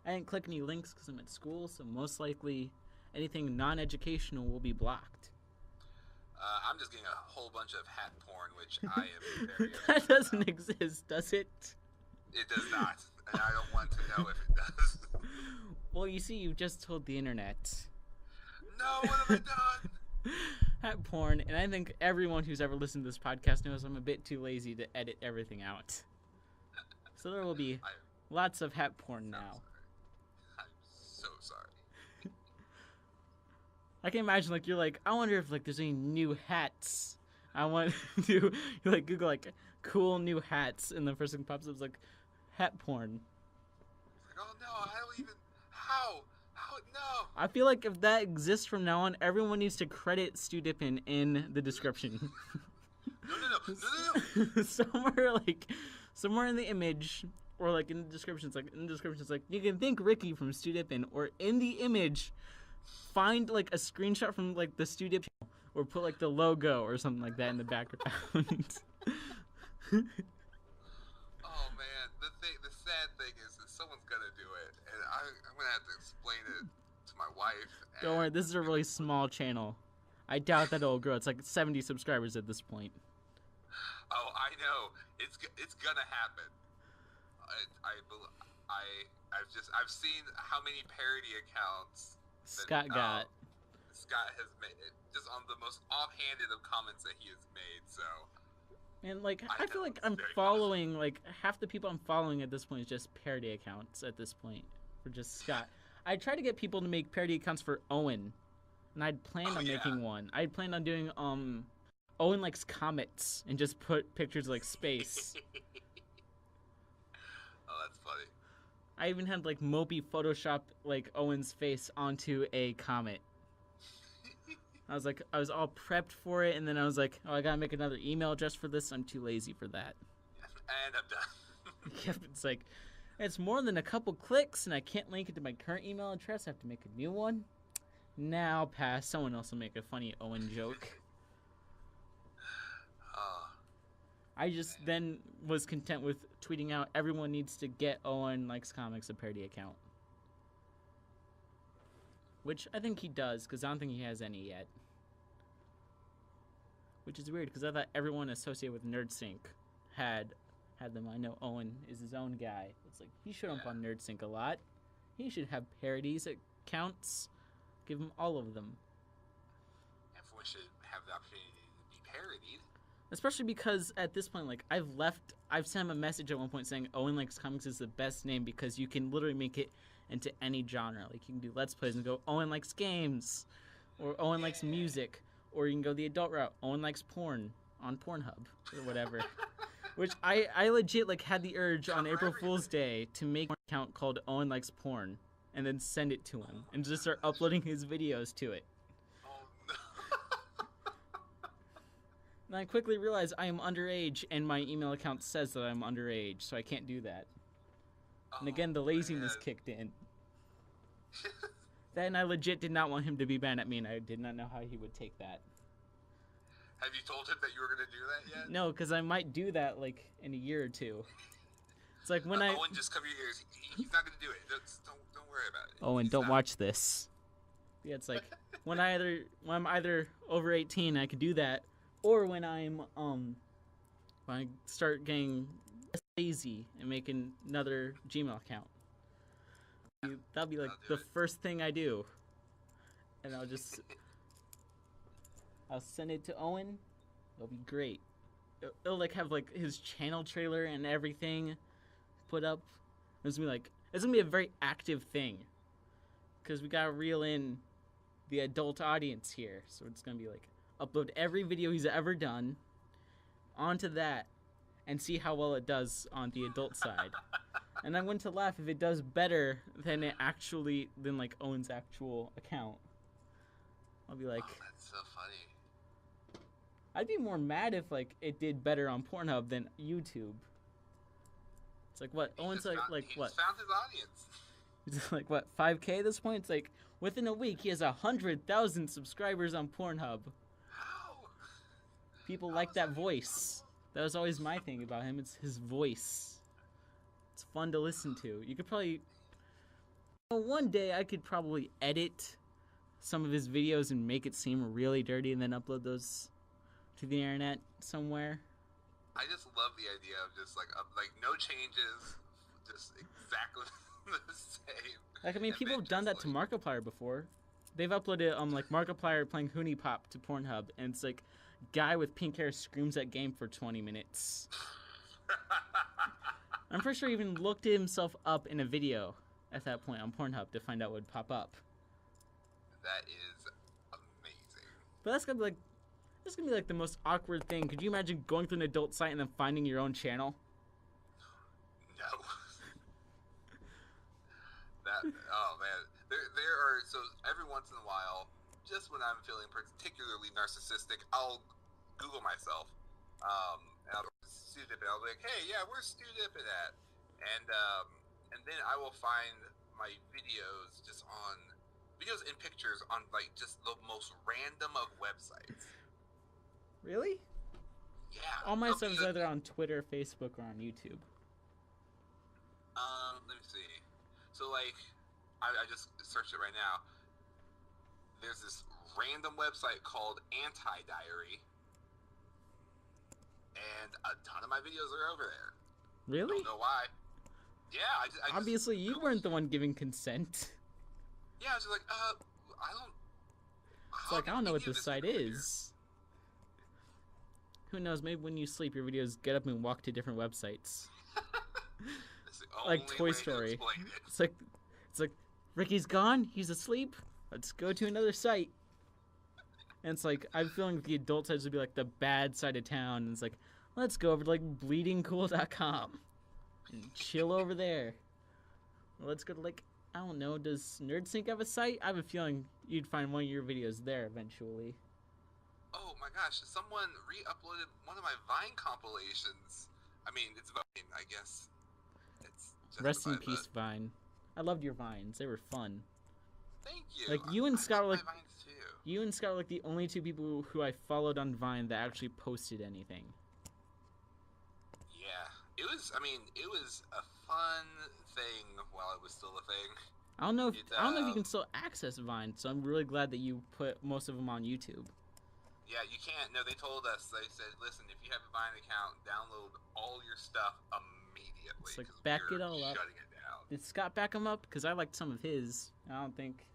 I didn't click any links because I'm at school, so most likely anything non-educational will be blocked. I'm just getting a whole bunch of hat porn, which I am very that doesn't exist, does it? It does not, and I don't want to know if it does. Well, you see, you've just told the internet. No, what have I done? Hat porn, and I think everyone who's ever listened to this podcast knows I'm a bit too lazy to edit everything out. So there will be lots of hat porn now. I'm so sorry. I can imagine, like, you're like, I wonder if, like, there's any new hats. I want to, you like, Google, like, cool new hats, and the first thing pops up is, like, hat porn. It's like, oh, no, I don't even, how, no. I feel like if that exists from now on, everyone needs to credit Stewdippin in the description. No. somewhere in the image, or, like, in the description, it's like, you can thank Ricky from Stewdippin, or in the image, find like a screenshot from like the Stewdippin, or put like the logo or something like that in the background. Oh man, the sad thing is that someone's gonna do it, and I'm gonna have to explain it to my wife. Don't worry, this is a really small channel. I doubt that it'll grow. It's like 70 subscribers at this point. Oh, I know. It's gonna happen. I've seen how many parody accounts Scott has made it, just on the most offhanded of comments that he has made. So And like I I feel know, like it's I'm very following like half the people I'm following at this point is just parody accounts at this point for just Scott. I tried to get people to make parody accounts for Owen, and I'd planned Oh, on yeah. making one. I'd planned on doing Owen likes comets and just put pictures of, like space. Oh, that's funny. I even had like Mopey Photoshop like Owen's face onto a comet. I was all prepped for it, and then I was like, oh, I gotta make another email address for this. I'm too lazy for that. And I'm done. Yep, it's like, it's more than a couple clicks, and I can't link it to my current email address. I have to make a new one. Now pass. Someone else will make a funny Owen joke. I just then was content with tweeting out, everyone needs to get Owen Likes Comics a parody account. Which I think he does, because I don't think he has any yet. Which is weird, because I thought everyone associated with NerdSync had them. I know Owen is his own guy. It's like, he showed up on NerdSync a lot. He should have parodies accounts. Give him all of them. Everyone should have the opportunity to be parodied. Especially because at this point, like, I've sent him a message at one point saying Owen Likes Comics is the best name because you can literally make it into any genre. Like, you can do Let's Plays and go Owen Likes Games, or Owen Likes Music, or you can go the adult route, Owen Likes Porn on Pornhub, or whatever. Which I legit, like, had the urge on April Fool's Day to make an account called Owen Likes Porn, and then send it to him, and just start uploading his videos to it. And I quickly realized I am underage, and my email account says that I'm underage, so I can't do that. And again, the laziness kicked in. Then I legit did not want him to be mad at me, and I did not know how he would take that. Have you told him that you were going to do that yet? No, because I might do that, like, in a year or two. It's like when Owen, just cover your ears. He's not going to do it. Don't worry about it. Owen, don't watch this. Yeah, it's like, when I'm either over 18, I could do that, or when when I start getting lazy and making another Gmail account. That'll be like the first thing I do. And I'll send it to Owen. It'll be great. It'll like have like his channel trailer and everything put up. It's gonna be a very active thing. Cause we gotta reel in the adult audience here. So it's gonna be like, upload every video he's ever done onto that and see how well it does on the adult side. And I'm going to laugh if it does better than like Owen's actual account. I'll be like, oh, that's so funny. I'd be more mad if like it did better on Pornhub than YouTube. It's like what? Owen's like what? He's found his audience. He's like what? 5K at this point? It's like within a week he has 100,000 subscribers on Pornhub. People like that voice. That was always my thing about him. It's his voice. It's fun to listen to. You could probably... Well, one day I could probably edit some of his videos and make it seem really dirty and then upload those to the internet somewhere. I just love the idea of just like no changes, just exactly the same. Like, I mean, people have done that to Markiplier before. They've uploaded like Markiplier playing Hoonie Pop to Pornhub, and it's like guy with pink hair screams at game for 20 minutes. I'm pretty sure he even looked himself up in a video at that point on Pornhub to find out what would pop up. That is amazing. But that's gonna be like the most awkward thing. Could you imagine going through an adult site and then finding your own channel? No. Oh man, there are, so every once in a while, just when I'm feeling particularly narcissistic, I'll Google myself, and I'll Stewdippin. I'll be like, hey, yeah, where's Stewdippin at? And then I will find my videos videos and pictures on like just the most random of websites. Really? Yeah. All my stuff is either on Twitter, Facebook, or on YouTube. Let me see. So like, I just searched it right now. There's this random website called Anti-Diary, and a ton of my videos are over there. Really? Don't know why. Yeah, I obviously you weren't the one giving consent. Yeah, I was just like, It's like, I don't know what this site is. Who knows? Maybe when you sleep, your videos get up and walk to different websites, That's the like only Toy way to Story. explain it. It's like Ricky's gone. He's asleep. Let's go to another site. And it's like I'm feeling the adult sites would be like the bad side of town. And it's like let's go over to like bleedingcool.com and chill over there. Or let's go to like I don't know. Does NerdSync have a site? I have a feeling you'd find one of your videos there eventually. Oh my gosh, someone re-uploaded one of my Vine compilations. I mean, it's Vine, I guess. It's Rest in justified, peace, Vine. I loved your Vines. They were fun. Thank you. Like you and Scott were like like my Vines too. you and Scott were like the only two people who I followed on Vine that actually posted anything. Yeah, it was. I mean, it was a fun thing while it was still a thing. I don't know if you can still access Vine, so I'm really glad that you put most of them on YouTube. Yeah, you can't. No, they told us. They said, listen, if you have a Vine account, download all your stuff immediately. It's like, 'cause back we're it all up. shutting it down. Did Scott back him up? Because I liked some of his. I don't think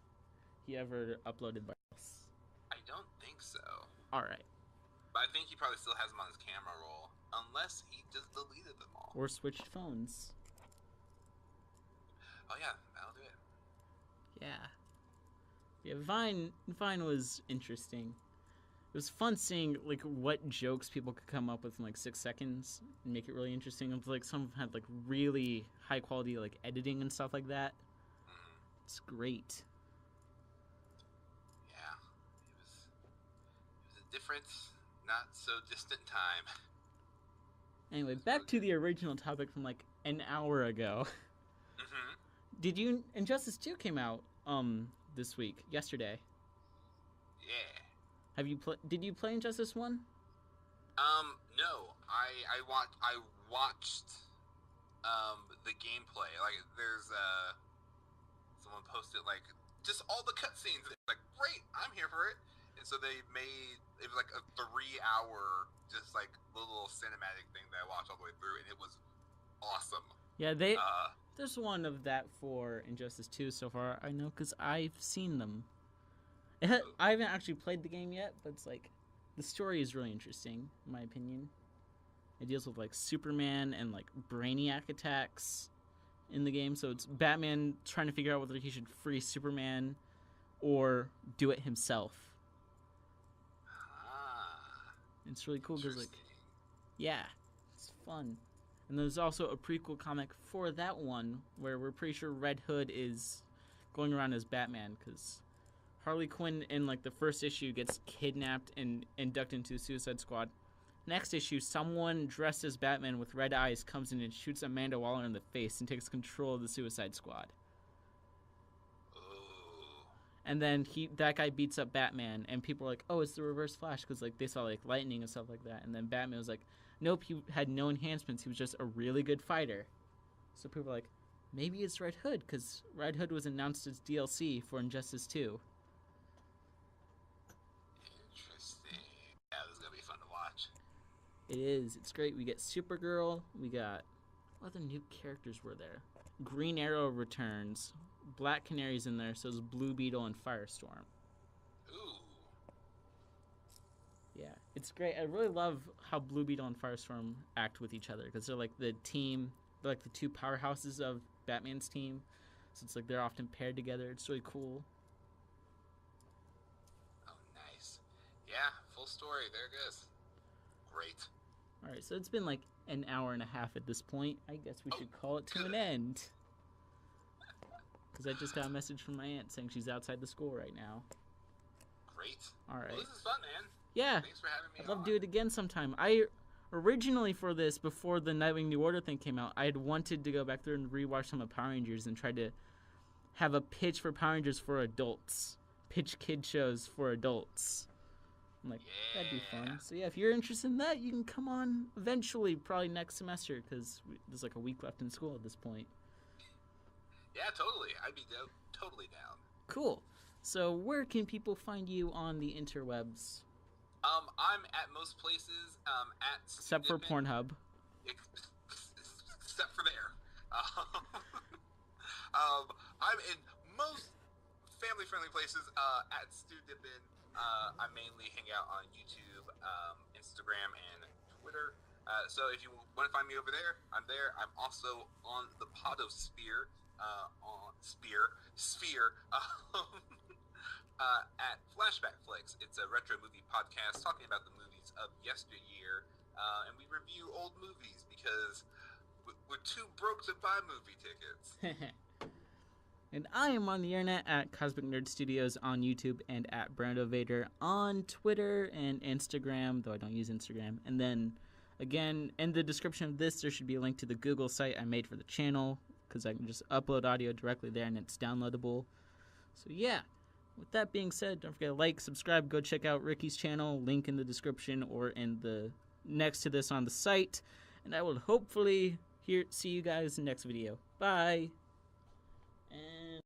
he ever uploaded by else. I don't think so. Alright. But I think he probably still has them on his camera roll. Unless he just deleted them all. Or switched phones. Oh, yeah. That'll do it. Yeah. Yeah, Vine was interesting. It was fun seeing like what jokes people could come up with in like 6 seconds and make it really interesting. It was, like some of them had like really high quality like editing and stuff like that. Mm-hmm. It's great. Yeah. It was a different, not so distant time. Anyway, back to the original topic from like an hour ago. Mm-hmm. Did you Injustice 2 came out this week, yesterday. Yeah. Did you play Injustice 1? No. I watched the gameplay. Like there's someone posted like just all the cutscenes. Like great, I'm here for it. And so they made it was like a 3-hour just like little cinematic thing that I watched all the way through, and it was awesome. Yeah, there's one of that for Injustice 2 so far. I know because I've seen them. I haven't actually played the game yet, but it's like the story is really interesting, in my opinion. It deals with like Superman and like Brainiac attacks in the game, so it's Batman trying to figure out whether he should free Superman or do it himself. It's really cool because like, yeah, it's fun. And there's also a prequel comic for that one where we're pretty sure Red Hood is going around as Batman because Harley Quinn in like the first issue gets kidnapped and inducted into the Suicide Squad. Next issue, someone dressed as Batman with red eyes comes in and shoots Amanda Waller in the face and takes control of the Suicide Squad. And then that guy beats up Batman, and people are like, "Oh, it's the Reverse Flash," because like they saw like lightning and stuff like that. And then Batman was like, "Nope, he had no enhancements. He was just a really good fighter." So people are like, "Maybe it's Red Hood," because Red Hood was announced as DLC for Injustice 2. Interesting. Yeah, this is gonna be fun to watch. It is. It's great. We get Supergirl. We got what other new characters were there? Green Arrow returns. Black Canary's in there, so is Blue Beetle and Firestorm. Ooh. Yeah, it's great. I really love how Blue Beetle and Firestorm act with each other because they're like the team. They're like the two powerhouses of Batman's team, so it's like they're often paired together. It's really cool. Oh, nice. Yeah, full story. There it goes. Great. All right, so it's been like an hour and a half at this point. I guess we should call it to an end. Because I just got a message from my aunt saying she's outside the school right now. Great. All right. Well, this is fun, man. Yeah. Thanks for having me I'd love on. to do it again sometime. I originally for this, before the Nightwing New Order thing came out, I had wanted to go back through and rewatch some of Power Rangers and try to have a pitch for Power Rangers for adults. Pitch kid shows for adults. I'm like, that'd be fun. So yeah, if you're interested in that, you can come on eventually, probably next semester, because there's like a week left in school at this point. Yeah, totally. I'd be totally down. Cool. So where can people find you on the interwebs? I'm at most places. At Except for Pornhub. Except for there. I'm in most family-friendly places. At Stewdippin. I mainly hang out on YouTube, Instagram, and Twitter. So if you want to find me over there, I'm there. I'm also on the Podosphere, Sphere, at Flashback Flicks. It's a retro movie podcast talking about the movies of yesteryear, and we review old movies because we're too broke to buy movie tickets. And I am on the internet at Cosmic Nerd Studios on YouTube and at Brandovader on Twitter and Instagram, though I don't use Instagram. And then, again, in the description of this, there should be a link to the Google site I made for the channel, because I can just upload audio directly there and it's downloadable. So yeah, with that being said, don't forget to like, subscribe, go check out Ricky's channel, link in the description or in the next to this on the site. And I will hopefully see you guys in the next video. Bye! And